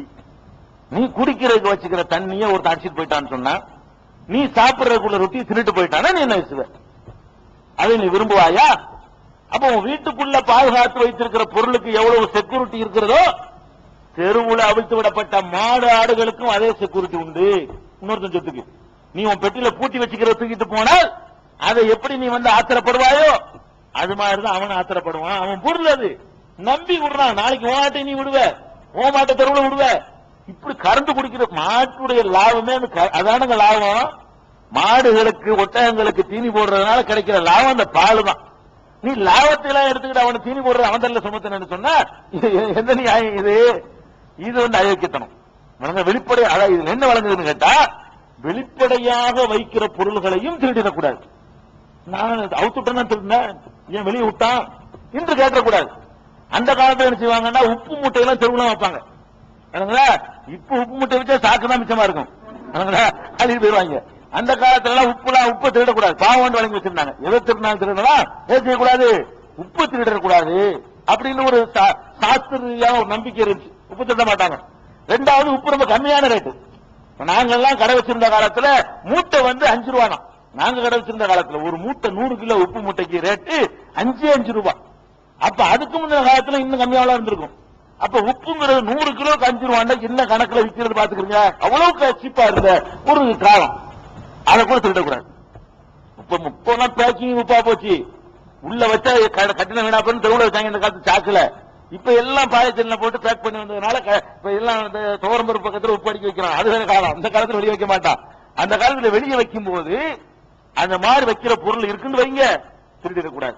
நீ குடிக்கிறதுக்கு வச்சுக்கிற தண்ணிய ஒரு அடிச்சிட்டு போயிட்டான்னு சொன்னா, நீ சாப்பிடுறதுக்குள்ள ரொட்டி திருட்டு போயிட்டானா நீ என்ன வச்சுவ? அதை நீ விரும்புவாயா? அப்ப உன் வீட்டுக்குள்ள பாதுகாத்து வைத்திருக்கிற பொருளுக்கு எவ்வளவு செக்யூரிட்டி இருக்கிறதோ, தெருவுல அவிழ்த்து விடப்பட்ட மாடு ஆடுகளுக்கும் அதே செக்யூரிட்டி உண்டு. இன்னொருத்தன் சொத்துக்கு நீ உன் பெட்டியில பூட்டி வச்சுக்கிற தூக்கிட்டு போனால் அதை எப்படி நீ ஆத்திரப்படுவாயோ அது மாதிரிதான் அவன் ஆத்திரப்படுவான். அவன் பொருள் அது, நம்பி விடுறான். நாளைக்கு ஓமாட்டை நீ விடுவ, ஓமாட்டை தெருவுல விடுவ. இப்படி கறந்து குடிக்கிற மாட்டுடைய லாபமே அதானுங்க லாபம். மாடுகளுக்கு ஒட்டகங்களுக்கு தீனி போடுறதுனால கிடைக்கிற லாபம் அந்த பால் தான். நீ லாபத்தை எல்லாம் எடுத்துக்கிட்டு அவனை தீனி போடுற அவன் தள்ள சுமத்தன்னு சொன்னா எந்த நியாயம் இது? இது அயோக்கியத்தனம். வெளிப்படை அதான் இதுல என்ன வழங்குதுன்னு கேட்டா, வெளிப்படையாக வைக்கிற பொருள்களையும் திருடிடக்கூடாது. நான் அவுத்துட்டேன்னா திருடினேன், ஏன் வெளியே விட்டான் என்று கேட்டக்கூடாது. அந்த காலத்துல என்ன செய்வாங்கன்னா உப்பு மூட்டையெல்லாம் தெருவுலாம் வைப்பாங்க. இப்ப உப்பு மூட்டை வச்சா சாக்கு தான் மிச்சமா இருக்கும், அழுகி போயிருவாங்க. அந்த காலத்துல எல்லாம் உப்பு திருடக்கூடாது, பாவம் வழங்கி வச்சிருந்தாங்க. எதை திருடினாலும் திருடலாம், எதை செய்யக்கூடாது, உப்பு திருடக்கூடாது அப்படின்னு ஒரு சாஸ்திரியான ஒரு நம்பிக்கை இருந்துச்சு. உப்பு திருட மாட்டாங்க. ரெண்டாவது, உப்பு ரொம்ப கம்மியான ரேட்டு. நாங்கெல்லாம் கடை வச்சிருந்த காலத்துல மூட்டை 5 ரூபா தான். நாங்க கடை வச்சிருந்த காலத்துல ஒரு மூட்டை 100 கிலோ உப்பு மூட்டைக்கு ரேட்டு 5 ரூபாய். அப்ப அதுக்கு முன்ன காலத்துல இன்னும் கம்மியாவா இருந்திருக்கும். அப்ப உப்புங்கிறது 100 கிலோக்கு 5 ரூபாய் என்ன கணக்குல விற்கிறது பாத்துக்கிறீங்க. அவ்வளவு சீப்பா இருந்த ஒரு காலம். அதை கூட திருடக்கூடாது. இப்ப பேக்கிங் உப்பா போச்சு. உள்ள வச்சா கட்டின வீணா பண்ணி தெருவுல வச்சாங்க இந்த காலத்து சாக்குல. இப்ப எல்லாம் பாயச்சல்ல போட்டு பேக் பண்ணி வந்ததுனால இப்ப எல்லாம் துவரம்பருப்பு பக்கத்துல உப்பு அடிக்க வைக்கிறான். அது வேற காலம். அந்த காலத்துல வெளியே வைக்க மாட்டான். அந்த காலத்துல வெளியே வைக்கும் போது அந்த மாதிரி வைக்கிற பொருள் இருக்குன்னு வைங்க, திருடிடக்கூடாது.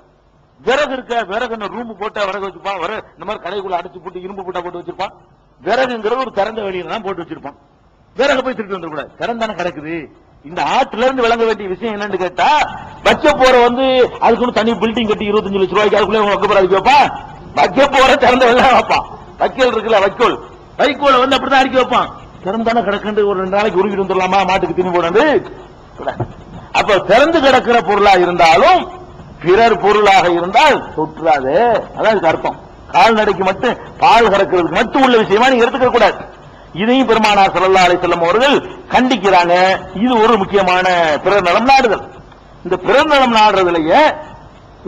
விறகு இருக்க விறகு ரூம் போட்டு விறகு வச்சிருப்பான். இந்த மாதிரி கடைக்குள்ள அடிச்சு போட்டு இரும்பு போட்டா போட்டு வச்சிருப்பான். விறகுங்கிறது ஒரு திறந்த வெளியில தான் போட்டு வச்சிருப்பான். விறகு போய் திருட்டு வந்துடக்கூடாது, திறந்தானே கிடக்குது. இந்த ஆற்றுல இருந்து விளங்க வேண்டிய விஷயம் என்னன்னு கேட்டா, வைக்க போற அதுக்கு தனி பில்டிங் கட்டி 25 லட்சம் ரூபாய்க்கு அதுக்குள்ள வைக்க அடிக்க வைப்பான். வைக்க போற திறந்த வெள்ளம் வைப்பான். வைக்கோல் இருக்குல்ல, வைக்கோல அப்படிதான் அடிக்க வைப்பான். திறந்தானே கிடக்கு, ஒரு 2 நாளைக்கு உருவிட்டு வந்துடலாமா, மாட்டுக்கு திணி போடாது. அப்ப திறந்து கிடக்கிற பொருளா இருந்தாலும் பிறர் பொருளாக இருந்தால் தொற்றாது. அதான் அர்த்தம். கால்நடைக்கு மட்டும் பால் கறக்கிறதுக்கு மட்டும் உள்ள விஷயமா நீங்க எடுத்துக்க கூடாது. இதையும் பெருமானார் ஸல்லல்லாஹு அலைஹி வஸல்லம் அவர்கள் கண்டிக்கிறாங்க. இது ஒரு முக்கியமான பிறர் நலம் நாடுதல். இந்த பிறர் நலம் நாடுறதுலயே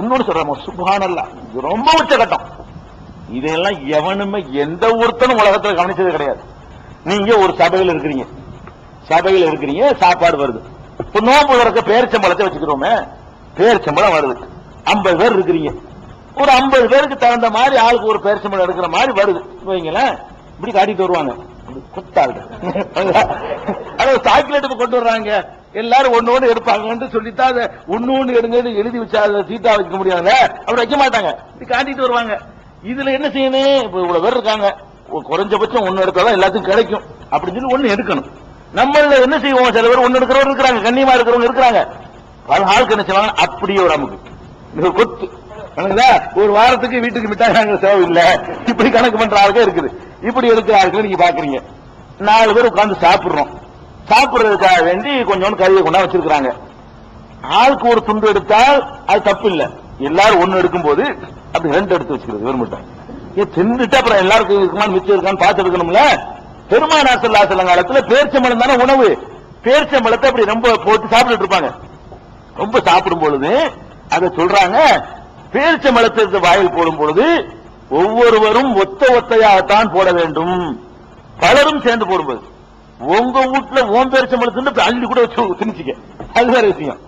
இன்னொரு சொல்றோம், சுப்ஹானல்லாஹ், ரொம்ப உச்சகட்டம். இதெல்லாம் எவனுமே எந்த ஒருத்தனும் உலகத்தில் கவனிச்சது கிடையாது. நீங்க ஒரு சபையில் இருக்கிறீங்க, சாப்பாடு வருது. இப்ப நோம்பு வரக்க பேரிச்சம்பழத்தை வச்சுக்கிறோமே, பேரிச்சம்பழம் வருது. 50 பேர் இருக்கிறீங்க. ஒரு 50 பேருக்கு தகுந்த மாதிரி ஆளுக்கு ஒரு பேரிச்சம்பழம் எடுக்கிற மாதிரி வருது வைங்களேன். இப்படி காட்டிட்டு வருவாங்க. சாக்லேட் கொண்டு வர்றாங்க. எல்லாரும் ஒன்னு எடுப்பாங்க சொல்லித்தான் அதை ஒன்னு எடுங்க எழுதி வச்சா சீட்டா வைக்க முடியாது. அப்படி வைக்க மாட்டாங்க, இப்படி காட்டிட்டு வருவாங்க. இதுல என்ன செய்யணும், இப்ப இவ்வளவு பேர் இருக்காங்க, குறைஞ்சபட்சம் 1 எடுத்தாலும் எல்லாத்துக்கும் கிடைக்கும் அப்படின்னு சொல்லி 1 எடுக்கணும். நம்மள என்ன செய்வோம், சில பேர் 1 எடுக்கிறவங்க இருக்கிறாங்க, கண்ணியமா இருக்கிறவங்க இருக்கிறாங்க. பல ஆளுக்கு என்ன செய்வாங்க, அப்படியே ஒரு அமுக்கு கொத்து ஒரு வாரத்துக்கு வீட்டுக்கு மிட்டாய் வாங்குற செலவு இல்ல, இப்படி கணக்கு பண்ற ஆளுக்கு இருக்குது. இப்படி எடுக்கிற ஆளுக்கு நீங்க பாக்குறீங்க. 4 பேர் உட்கார்ந்து சாப்பிடுறதுக்காக வேண்டி கொஞ்சம் கறியை கொண்டா வச்சிருக்காங்க. ஆளுக்கு ஒரு துண்டு எடுத்தால் அது தப்பு இல்ல. எல்லாரும் 1 எடுக்கும் போது அப்படி 2 எடுத்து வச்சுக்கிறது. வெறுமட்டம் தின்னுட்டு அப்புறம் எல்லாருக்கும் இருக்குமான்னு மிச்சம் இருக்கான்னு பார்த்து எடுக்கணும்ல. பெருமானார் ஸல்லல்லாஹு அலைஹி வஸல்லம் காலத்துல பேரிச்சம்பழம் தானே உணவு. பேரிச்சம்பழத்தை அப்படி ரொம்ப போட்டு சாப்பிட்டு இருப்பாங்க. ரொம்ப சாப்பிடும் பொழுது அதை சொல்றாங்க, பேரிச்சம்பழத்திற்கு வாயில் போடும் பொழுது ஒவ்வொருவரும் ஒத்தையாகத்தான் போட வேண்டும், பலரும் சேர்ந்து போடும்போது. உங்க வீட்டுல ஓம் பேரிச்சம்பழத்தை அள்ளி கூட வச்சு திணிச்சிக்க, அது வேற விஷயம்.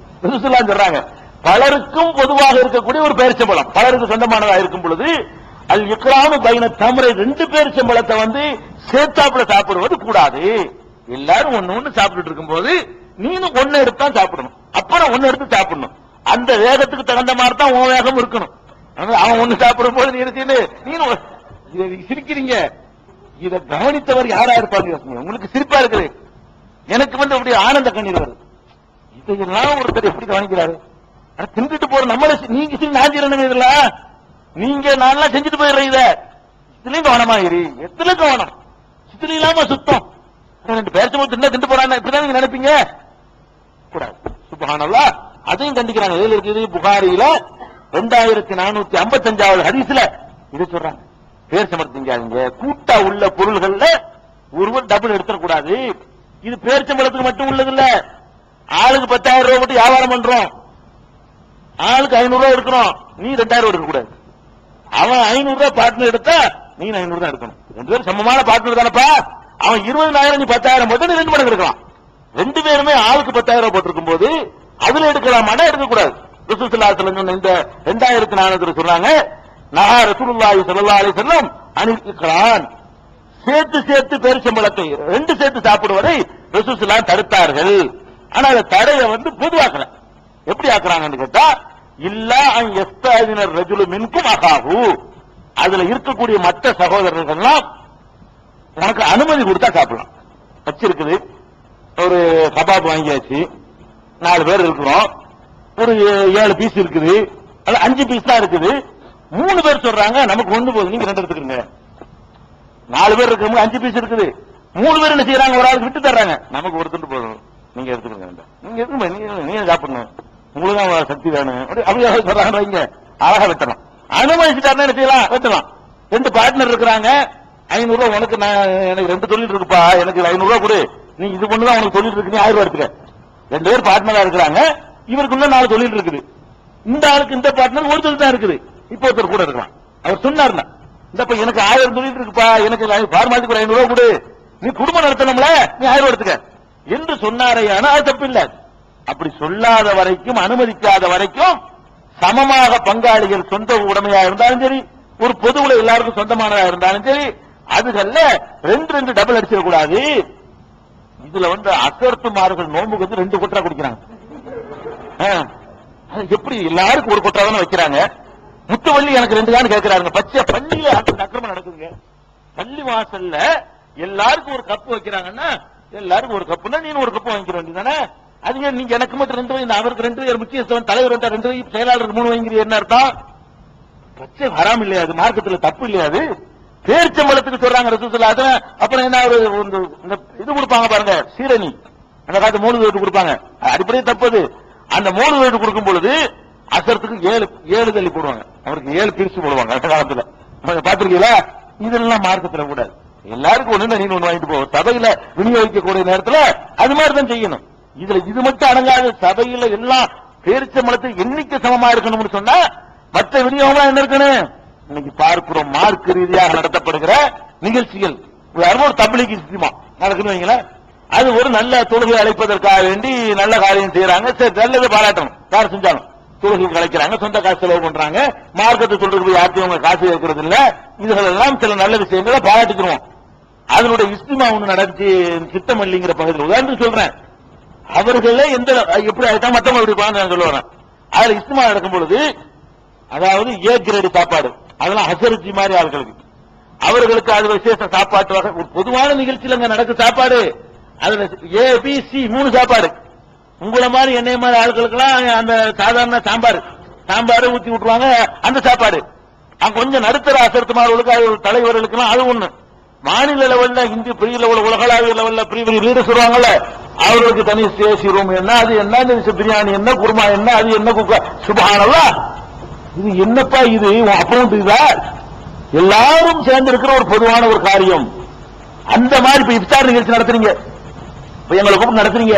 சொல்றாங்க பலருக்கும் பொதுவாக இருக்கக்கூடிய ஒரு பேரிச்சம்பழம் பலருக்கு சொந்தமானதா இருக்கும் பொழுது அல் இக்ராமு பைன தம்ரை 2 பேரிச்சம்பழத்தை சேர்த்தாப்புல சாப்பிடுவது கூடாது. எல்லாரும் 1 சாப்பிட்டு இருக்கும் போது நீனும் 1 எடுத்து தான் சாப்பிடணும், அப்புறம் 1 எடுத்து சாப்பிடணும். அந்த வேகத்துக்கு தகுந்த மாதிரி தான் உன் வேகம் இருக்கணும். அவன் 1 சாப்பிடும் போது நீனும் சிரிக்கிறீங்க. இதை கவனித்தவர் யாரா இருப்பாங்க, உங்களுக்கு சிரிப்பா இருக்குது. எனக்கு அப்படி ஆனந்த கண்ணீர் வருது. இதெல்லாம் ஒருத்தர் எப்படி கவனிக்கிறாரு, தின்னுட்டு போற நம்மள நீங்க நான் இதுல நீங்க நல்லா செஞ்சுட்டு போயிடுற. இதுலயும் கவனமா இரு, எத்தனை கவனம், சித்திரம் இல்லாம சுத்தம். 2 பேர் திண்டு போறாங்க, இப்படிதான் நீங்க நினைப்பீங்க கூடாது. சுப்ஹானல்லாஹ், அதையும் கண்டிக்கிறாங்க. எதுல இருக்குது, புகாரியில 2455வது ஹதீஸ்ல இதை சொல்றாங்க. பேரிச்சம்பழத்திங்க கூட்டா உள்ள பொருள்கள்ல ஒருவர் டபுள் எடுத்துடக்கூடாது. இது பேரிச்சம்பழத்துக்கு மட்டும் உள்ளது இல்ல. ஆளுக்கு 10,000 ரூபாய் மட்டும் வியாபாரம் பண்றோம், ஆளுக்கு 500 ரூபாய் எடுக்கிறோம், நீ 2000 ரூபாய் எடுக்க கூடாது. அவன் 500 ரூபாய் பார்ட்னர் எடுத்தா நீ 500 தான் எடுக்கணும். 2 பேரும் சமமான பார்ட்னர் தானப்பா. அவன் 20,000 நீ 10,000 போட்டு 2 மடங்கு எடுக்கலாம். 2 பேருமே ஆளுக்கு 10,000 ரூபாய் போட்டிருக்கும் போது அதுல எடுக்கலாமானா எடுக்கக்கூடாது. ரசூல் ஸல்லல்லாஹு அலைஹி வஸல்லம் இந்த 2400 சொல்றாங்க, நஹா ரசூலுல்லாஹி ஸல்லல்லாஹு அலைஹி வஸல்லம் அனில் இக்ரான், சேர்த்து சேர்த்து பேரிச்சம்பழத்தை 2 சேர்த்து சாப்பிடுவதை ரசூல் ஸல்லல்லாஹு தடுத்தார்கள். ஆனா அந்த தடையை பொதுவாக்கல. எப்படி ஆக்குறாங்கன்னு கேட்டா, இல்லா அன் யஸ்தஅதினர் ரஜுலு மின்கும் அகாஹு, அதுல இருக்கக்கூடிய மற்ற சகோதரர்கள் எல்லாம் உனக்கு அனுமதி கொடுத்தா சாப்பிடலாம். வச்சிருக்குது, ஒரு கபாப் வாங்கியாச்சு, 4 பேர் இருக்கிறோம், ஒரு 7 பீஸ் இருக்குது, அது 5 பீஸ் தான் இருக்குது. 3 பேர் சொல்றாங்க நமக்கு 1 போதும், நீங்க 2 எடுத்துக்கங்க. 4 பேர் இருக்கிறவங்க 5 பீஸ் இருக்குது, 3 பேர் என்ன செய்யறாங்க, ஒரு ஆளுக்கு விட்டு தர்றாங்க, நமக்கு ஒரு துண்டு போதும், நீங்க எடுத்துக்கங்க, நீங்க எடுத்துக்கங்க, நீங்க சாப்பிடணும், உங்களுக்கு தான் சக்தி வேணும், அப்படி சொல்றாங்க. அழகா வெட்டணும். அனுமதிச்சுட்டாருன்னா என்ன செய்யலாம், வெட்டலாம். 2 பார்ட்னர் இருக்கிறாங்க, 500 ரூபாய் உனக்கு, எனக்கு 2 தொழில் இருக்குப்பா, எனக்கு 500 ரூபாய் கொடு, நீ இது பொண்ணுதான் உனக்கு தொழில் இருக்கு, நீ 1000 ரூபாய் எடுத்துக்க. 2 பேர் பார்ட்னரா இருக்கிறாங்க, இவருக்குள்ள 4 தொழில் இருக்குது. இந்த ஆளுக்கு இந்த பார்ட்னர் ஒரு தொழில் தான் இருக்குது. இப்ப ஒருத்தர் கூட இருக்கலாம், அவர் சொன்னார்னா, இந்த எனக்கு 1000 தொழில் இருக்குப்பா, எனக்கு ஃபார்மாலிட்டிக்கு 500 ரூபாய் கொடு, நீ குடும்பம் நடத்தணும்ல, நீ 1000 ரூபாய் எடுத்துக்க என்று சொன்னாரையான அது தப்பு இல்ல. அப்படி சொல்லாத வரைக்கும், அனுமதிக்காத வரைக்கும் சமமாக பங்காளிகள் சொந்த உடைமையா இருந்தாலும் சரி, ஒரு பொதுவுல எல்லாருக்கும் சொந்தமானதா இருந்தாலும் சரி, அதுகள்ல 2 டபுள் அடிச்சிடக்கூடாது. இதுல அசர்த்துமார்கள் நோம்புக்கு 2 கொட்டா குடிக்கிறாங்க. எப்படி எல்லாருக்கும் ஒரு கொட்டா தானே வைக்கிறாங்க. முத்துவள்ளி எனக்கு 2 தான் கேட்கிறாங்க. பச்சை பள்ளியில அக்கிரமம் நடக்குதுங்க. பள்ளி வாசல்ல எல்லாருக்கும் ஒரு கப்பு வைக்கிறாங்கன்னா, எல்லாருக்கும் ஒரு கப்புனா நீ ஒரு கப்பு வாங்கிக்க வேண்டியதானே. அதுங்க நீங்க எனக்கு மட்டும் 2 அவருக்கு 2 முக்கியஸ்தவன் தலைவர் 2 செயலாளருக்கு 3 வாங்கிறீங்க, என்ன அர்த்தம்? பச்சை ஹராம் இல்லையா, அது மார்க்கத்துல தப்பு இல்லையா? அது பேரிச்சம்பழத்துக்கு சொல்றாங்க ரசூல் ஸல்லல்லாஹு அலைஹி வஸல்லம். அப்புறம் என்ன இது கொடுப்பாங்க பாருங்க, சீரணி, அந்த காலத்து 3 வீட்டு கொடுப்பாங்க, அடிப்படையே தப்பது. அந்த 3 வீட்டு கொடுக்கும் பொழுது அசரத்துக்கு 7 தள்ளி போடுவாங்க, அவருக்கு 7 பிரிச்சு போடுவாங்க அந்த காலத்துல. பாத்திருக்கீங்களா? இதெல்லாம் மார்க்கத்துல கூட எல்லாருக்கும் 1 நீ 1 வாங்கிட்டு போவோம். சபையில விநியோகிக்கக்கூடிய நேரத்துல அது மாதிரி தான் செய்யணும். இதுல இது மட்டும் அடங்காது. சபையில எல்லாம் பேரிச்சம்பழத்துக்கு எண்ணிக்கை சமமா இருக்கணும்னு சொன்னா மற்ற விநியோகம் என்ன இருக்கணும்? இன்னைக்கு பார்க்கிறோம், மார்க்க ரீதியாக நடத்தப்படுகிற நிகழ்ச்சிகள் ஒரு தப்லீக் இஸ்திமா நடக்குன்னு வைங்களேன். அது ஒரு நல்ல தொழுகை அழைப்பதற்காக வேண்டி நல்ல காரியம் செய்யறாங்க, சரி, நல்லதை பாராட்டணும். யார் செஞ்சாலும் தொழுகை கலைக்கிறாங்க, சொந்த காசு செலவு பண்றாங்க, மார்க்கத்தை சொல்றதுக்கு யார்த்தையும் அவங்க காசு இருக்கிறது இல்ல. இதுகள் எல்லாம் சில நல்ல விஷயங்களை பாராட்டிக்கிறோம். அதனுடைய இஸ்திமா ஒண்ணு நடத்தி சித்தமல்லிங்கிற பகுதியில் உதாரணத்துக்கு சொல்றேன். அவர்களே எந்த எப்படி ஆயிட்டா மத்தவங்க எப்படி நான் சொல்ல வரேன். அதுல இஸ்திமா நடக்கும் பொழுது, அதாவது ஏ கிரேடு சாப்பாடு, அதெல்லாம் ஹசரஜி மாதிரி ஆட்களுக்கு, அவர்களுக்கு அது விசேஷ சாப்பாட்டு வகை. ஒரு பொதுவான நிகழ்ச்சியில் அங்க நடக்க சாப்பாடு, அதுல ஏ பி சி 3 சாப்பாடு. உங்களை மாதிரி என்னைய மாதிரி ஆட்களுக்கு எல்லாம் அந்த சாதாரண சாம்பார் ஊத்தி விட்டுருவாங்க, அந்த சாப்பாடு. அங்க கொஞ்சம் நடுத்தர அசர்த்துமார்களுக்கு தலைவர்களுக்கு எல்லாம் அது ஒண்ணு. மாநில லெவல்ல இந்திய பெரிய லெவல், உலகளாவிய லெவல்ல பெரிய பெரிய லீடர்ஸ் வருவாங்கல்ல, அவர்களுக்கு தனி சேசி ரூம் என்ன, அது என்ன, பிரியாணி என்ன, குருமா என்ன, அது என்ன, சுபஹானல்லாஹ். இது என்னப்பா இது அப்புறம் எல்லாரும் சேர்ந்து இருக்கிற ஒரு பொதுவான ஒரு காரியம். அந்த மாதிரி இப்ப இஃப்தார் நிகழ்ச்சி நடத்துறீங்க, இப்ப எங்களை கூப்பிட்டு நடத்துறீங்க,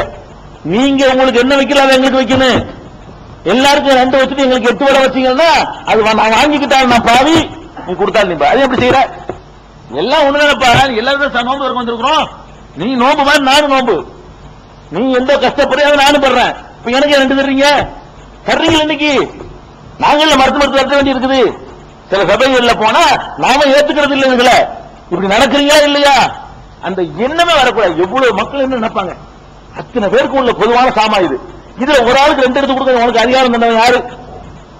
நீங்க உங்களுக்கு என்ன வைக்கலாம் எங்களுக்கு வைக்கணும். எல்லாருக்கும் 2 வச்சுட்டு எங்களுக்கு 8 வடை வச்சீங்கன்னா அது நான் வாங்கிக்கிட்டாலும் நான் பாவி, நீ கொடுத்தாலும் நீ அது எப்படி செய்யற? எல்லாம் ஒண்ணுதானப்பா, எல்லாரும் நோம்பு வரைக்கும் வந்திருக்கிறோம். நீ நோம்பு மாதிரி நானும் நோம்பு, நீ எந்த கஷ்டப்படுறது நானும் படுறேன். இப்ப எனக்கு 2 தர்றீங்க இன்னைக்கு. நாங்கள மருத்துவ நடத்த வேண்டி இருக்குது. சில சபைகள்ல போனா நாம ஏத்துக்கிறது இல்லை. இதுல இப்படி நடக்கிறீங்களா இல்லையா? அந்த எண்ணமே வரக்கூடாது. எவ்வளவு மக்கள் என்ன நினைப்பாங்க? அத்தனை பேருக்கு உள்ள பொதுவான சாமா இது. இதுல ஒரு ஆளுக்கு 2 எடுத்து கொடுக்க உனக்கு அதிகாரம் தந்தவன் யாரு?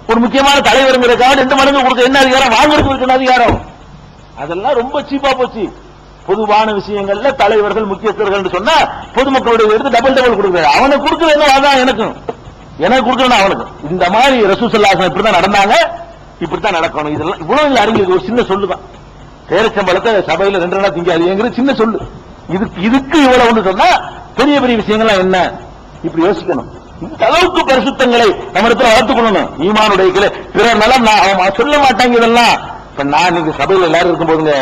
ஒரு முக்கியமான தலைவருங்கிறதுக்காக 2 மடங்கு கொடுக்க என்ன அதிகாரம்? வாங்குறதுக்கு என்ன அதிகாரம்? அதெல்லாம் ரொம்ப சீப்பா போச்சு. பொதுவான விஷயங்கள்ல தலைவர்கள் முக்கியஸ்தர்கள் சொன்னா பொதுமக்களுடைய எடுத்து டபுள் கொடுக்குறாரு. அவனை கொடுக்குறது என்ன? அதான் எனக்கு கொடுக்கணும் அவனுக்கு. இந்த மாதிரி ரசூல் ஸல்லல்லாஹு அலைஹி வஸல்லம் இப்படிதான் நடந்தாங்க, இப்படித்தான் நடக்கணும். இதெல்லாம் இவ்வளவு அறிஞர் ஒரு சின்ன சொல்லுதான். பேரிச்சம்பழத்தை சபையில 2 நாளா திங்காதீங்கிறது சின்ன சொல்லு. இதுக்கு இவ்வளவு ஒன்று சொன்னா பெரிய பெரிய விஷயங்கள்லாம் என்ன? இப்படி யோசிக்கணும். இந்த அளவுக்கு பரிசுத்தங்களை நம்ம இடத்துல வளர்த்துக் கொள்ளணும். ஈமானுடைய பிற நலம் அவன் சொல்ல மாட்டாங்க. இதெல்லாம் இப்ப நான் நீங்க சபையில எல்லாரும் இருக்கும் போதுங்க,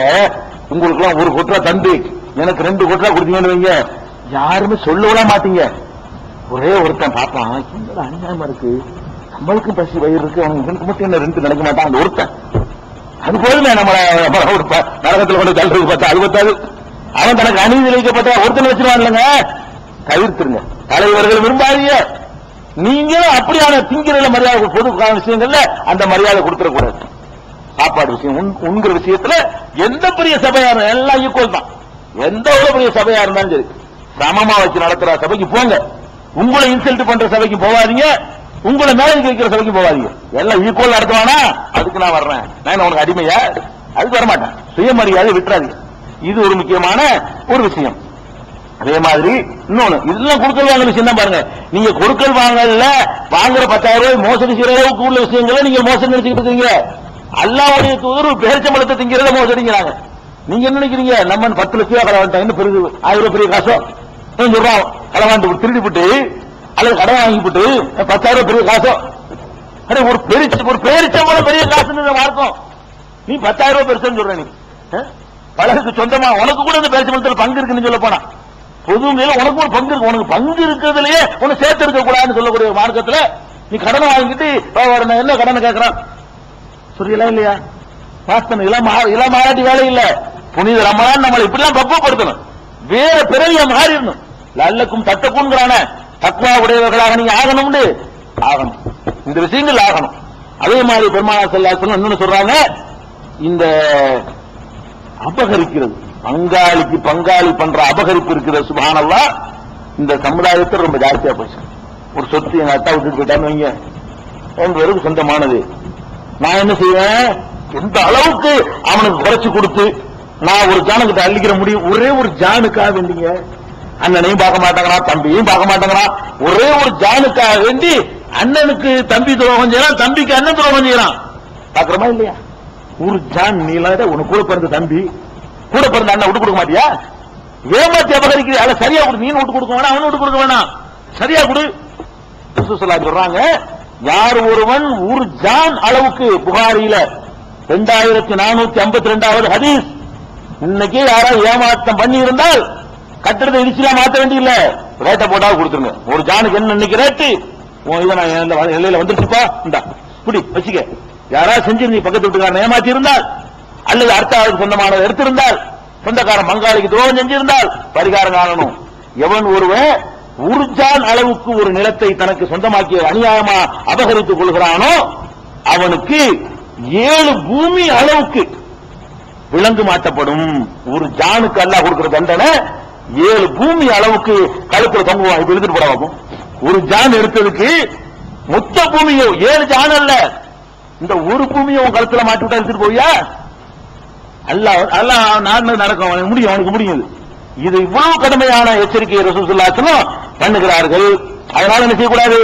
உங்களுக்கு எல்லாம் 1 கொட்டா தந்து எனக்கு 2 கொட்டா கொடுத்தீங்கன்னு வைங்க, யாருமே சொல்லவே மாட்டீங்க. ஒரே ஒருத்தன் பாப்பான், என்னோட அநியாயமா இருக்கு, நம்மளுக்கு பசி வயிறு இருக்கு, அவனுக்கு மட்டும் என்ன 2 நினைக்க மாட்டான். அந்த ஒருத்தன் அது போதுமே நம்மள நரகத்தில் கொண்டு தள்ளுறது பார்த்தா அது பத்தாது. அவன் தனக்கு அநீதி இழைக்கப்பட்ட ஒருத்தனை வச்சிருவான் இல்லைங்க. தவிர்த்துருங்க. தலைவர்கள் விரும்பாதீங்க. நீங்களும் அப்படியான திங்கிறதுல மரியாதை, பொது விஷயங்கள்ல அந்த மரியாதை கொடுத்துடக்கூடாது. சாப்பாடு விஷயம் உண்கிற விஷயத்துல எந்த பெரிய சபையா இருந்தாலும் எல்லாம் ஈக்குவல் தான். எந்த ஒரு பெரிய சபையா இருந்தாலும் சரி சமமா வச்சு நடத்துற சபைக்கு போங்க. உங்களை இன்சல்ட் பண்ற சபைக்கு போவாதீங்க, உங்களை மேலே வைக்கிற சபைக்கு போவாதீங்க. எல்லாம் ஈக்குவல் நடத்துவானா அதுக்கு நான் வர்றேன், நான் உனக்கு அடிமையா, அதுக்கு வரமாட்டேன். சுயமரியாதை விட்டுறாதீங்க. இது ஒரு முக்கியமான ஒரு விஷயம். அதே மாதிரி இன்னொன்னு, இதெல்லாம் கொடுக்கல் வாங்கல் விஷயம் தான். பாருங்க, நீங்க கொடுக்கல் வாங்கல வாங்குற 10,000 ரூபாய் மோசடி செய்யற அளவுக்கு உள்ள விஷயங்களை நீங்க மோசடி நினைச்சுக்கிட்டு இருக்கீங்க. அல்லாஹ்வுடைய தூதர் பேரிச்சம்பழத்தை திங்கிறத மோசடிங்கிறாங்க. நீங்க என்ன நினைக்கிறீங்க? நம்ம 10 லட்சம் ரூபாய் களவாண்டாங்க, பெரிய 1000 பெரிய காசோ சொல்றான். களவாண்டு திருடி போட்டு அல்லது கடன் வாங்கிவிட்டு 10,000 பெரிய காசோ, ஒரு பேரிச்சம்பழம் பெரிய காசுன்னு அர்த்தம். நீ 10,000 ரூபாய் பெருசுன்னு சொல்ற. நீ பலருக்கு சொந்தமா உனக்கு கூட இந்த பேரிச்சம்பழத்தில் பங்கு இருக்குன்னு சொல்ல போனா, பொதுமையில உனக்கு ஒரு பங்கு இருக்கு. உனக்கு பங்கு இருக்கிறதுலயே உனக்கு சேர்த்து இருக்க கூடாதுன்னு சொல்லக்கூடிய மார்க்கத்துல நீ கடனை வாங்கிட்டு என்ன கடனை கேட்கறான் சொல்றீங்களா இல்லையா? வாஸ்தவம் இளம் மாறாட்டி வேலை இல்ல. புனித ரமலான் நம்மளை இப்படிலாம் பக்குவப்படுத்தணும், வேற பிறவியா மாறிடணும். லல்லக்கும் தத்தக்குங்கிறான தக்குவா உடையவர்களாக நீங்க ஆகணும்னு ஆகணும், இந்த விஷயங்கள் ஆகணும். அதே மாதிரி பெருமானார் ஸல்லல்லாஹு அலைஹி வஸல்லம் இன்னொன்னு சொல்றாங்க, இந்த அபகரிக்கிறது, பங்காளிக்கு பங்காளி பண்ற அபகரிப்பு இருக்கிறது, சுப்ஹானல்லாஹ், இந்த சமுதாயத்தில் ரொம்ப ஜாஸ்தியா போச்சு. ஒரு சொத்து எங்க அத்தா விட்டுட்டு போயிட்டான்னு வைங்க, என்பவருக்கு சொந்தமானது. நான் என்ன செய்வேன், எந்த அளவுக்கு அவனுக்கு குறைச்சு கொடுத்து நான் ஒரு ஜானுக்கிட்ட அள்ளிக்கிற முடியும். ஒரே ஒரு ஜானுக்காக வேண்டிங்க, அண்ணனையும் பார்க்க மாட்டேங்கிறான், தம்பியையும் பார்க்க மாட்டேங்கிறான். ஒரே ஒரு ஜானுக்காக வேண்டி அண்ணனுக்கு தம்பி துரோகம் செய்யறான், தம்பிக்கு அண்ணன் துரோகம் செய்யறான். பாக்குறமா இல்லையா? ஒரு ஜான் நீளாத உனக்கு கூட பிறந்த தம்பி, கூட பிறந்த அண்ணன் விட்டு கொடுக்க மாட்டியா? ஏமாத்தி அபகரிக்கிற அதை சரியா கொடு. நீ விட்டு கொடுக்க வேணாம், அவனு விட்டு கொடுக்க வேணாம், சரியா கொடு. சொல்றாங்க, யார் ஒருவன் ஒரு ஜான் அளவுக்கு, புகாரில 2452வது ஹதீஸ், இன்னைக்கு யாராவது ஏமாற்றம் பண்ணி இருந்தால் கட்டிடத்தை இடிச்சுலாம் மாற்ற வேண்டியதில்லை, ரேட்டை போட்டாவது கொடுத்துருங்க. ஒரு ஜானுக்கு என்ன இன்னைக்கு ரேட்டு, இதை நான் எல்லையில வந்துருச்சுப்பா, இந்தா இப்படி வச்சுக்க. யாராவது செஞ்சு நீ பக்கத்து வீட்டுக்காரன் ஏமாத்தி இருந்தால், அல்லது அடுத்த ஆளுக்கு சொந்தமானதை எடுத்திருந்தால், சொந்தக்காரன் பங்காளிக்கு துரோகம் செஞ்சிருந்தால் பரிகாரம் காணணும். எவன் ஒருவன் ஒரு ஜான் அளவுக்கு ஒரு நிலத்தை தனக்கு சொந்தமாக்கிய அநியாயமா அபகரித்துக் கொள்கிறானோ அவனுக்கு 7 பூமி அளவுக்கு விலங்கு மாட்டப்படும். ஒரு ஜானுக்கு அல்லாஹ் கொடுக்கிற தண்டனை 7 பூமி அளவுக்கு கழுத்துல தொங்குவான். இப்ப எடுத்துட்டு போட பார்ப்போம். ஒரு ஜான் எடுத்ததுக்கு மொத்த பூமியோ 7 ஜான் அல்ல, இந்த ஒரு பூமியை உன் கழுத்துல மாட்டி விட்டா எடுத்துட்டு போவியா? அல்லாஹ் நாடு நடக்கும், அவனுக்கு முடியும், அவனுக்கு முடியும். இது இவ்வளவு கடுமையான எச்சரிக்கை ரசூலுல்லாஹி ஸல்லல்லாஹு அலைஹி வஸல்லம் பண்ணுகிறார்கள். அதனால என்ன செய்யக்கூடாது,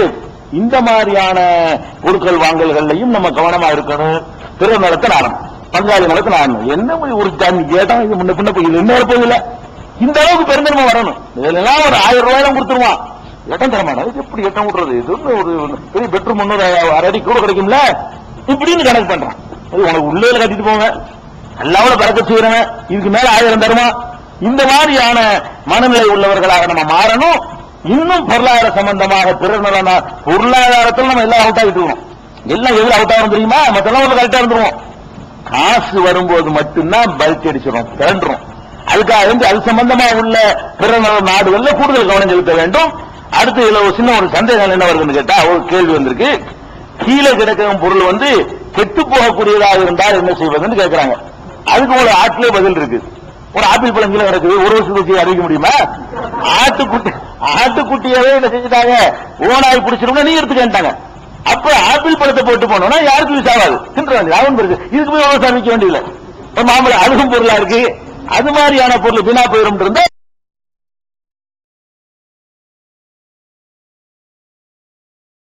இந்த மாதிரியான பொருட்கள் வாங்கல்களையும் நம்ம கவனமா இருக்கணும். பிற நலத்தை நாடணும், பங்காளி நலத்தை நாடணும். என்ன ஒரு ஜான் கேட்டா இது முன்ன பின்ன போய் என்ன போதில்லை, இந்த அளவுக்கு பெருந்தன்மை வரணும். இதெல்லாம் ஒரு 1000 ரூபாய் கொடுத்துருவான், இடம் தர மாட்டான். எப்படி இடம் விடுறது, இது ஒரு பெரிய பெட்ரூம் 300 அடி கூட கிடைக்கும்ல, இப்படின்னு கணக்கு பண்றான். உனக்கு உள்ளே கட்டிட்டு போங்க, அல்லாஹ்வுல பரக்கத் செய்யறவன் இதுக்கு மேல 1000 தருமா. இந்த மாதிரியான மனநிலை உள்ளவர்களாக நம்ம மாறணும். இன்னும் பொருளாதார சம்பந்தமாக பொருளாதாரத்தில் நம்ம எல்லாம் அவுட் ஆகிட்டு இருக்கோம். எல்லாம் எவ்வளவு அவுட் ஆகும் தெரியுமா? மத்தெல்லாம் கரெக்டா இருந்துருவோம். காசு வரும்போது மட்டும்தான் பல்க் அடிச்சிடும், திரண்டுரும். அதுக்காக அது சம்பந்தமா உள்ள பிற நாடுகள்ல கூடுதல் கவனம் செலுத்த வேண்டும். அடுத்து இதுல ஒரு சின்ன ஒரு சந்தேகம் என்ன வருதுன்னு கேட்டா, ஒரு கேள்வி வந்திருக்கு. கீழே கிடக்கும் பொருள் கெட்டு போகக்கூடியதாக இருந்தால் என்ன செய்வதுன்னு கேட்கிறாங்க. அதுக்கு ஒரு ஆட்டிலே பதில் இருக்கு. ஒரு ஆப்பிள் பழம் கீழே கிடக்குது, ஒரு வருஷத்துக்கு அறிவிக்க முடியுமா? ஆட்டுக்குட்டியவே என்ன செஞ்சுட்டாங்க, ஓனாய் பிடிச்சிருந்தா நீ எடுத்துக்கிட்டாங்க. அப்ப ஆப்பிள் பழத்தை போட்டு போனோம்னா யாருக்கும் யூஸ் ஆகாது, தின்றாங்க. அவன் இருக்கு, இதுக்கு போய் விவசாயம் வைக்க வேண்டியதில்லை. மாம்பழம் அதுக்கும் பொருளா இருக்கு, அது மாதிரியான பொருள் வீணா போயிரும் இருந்தா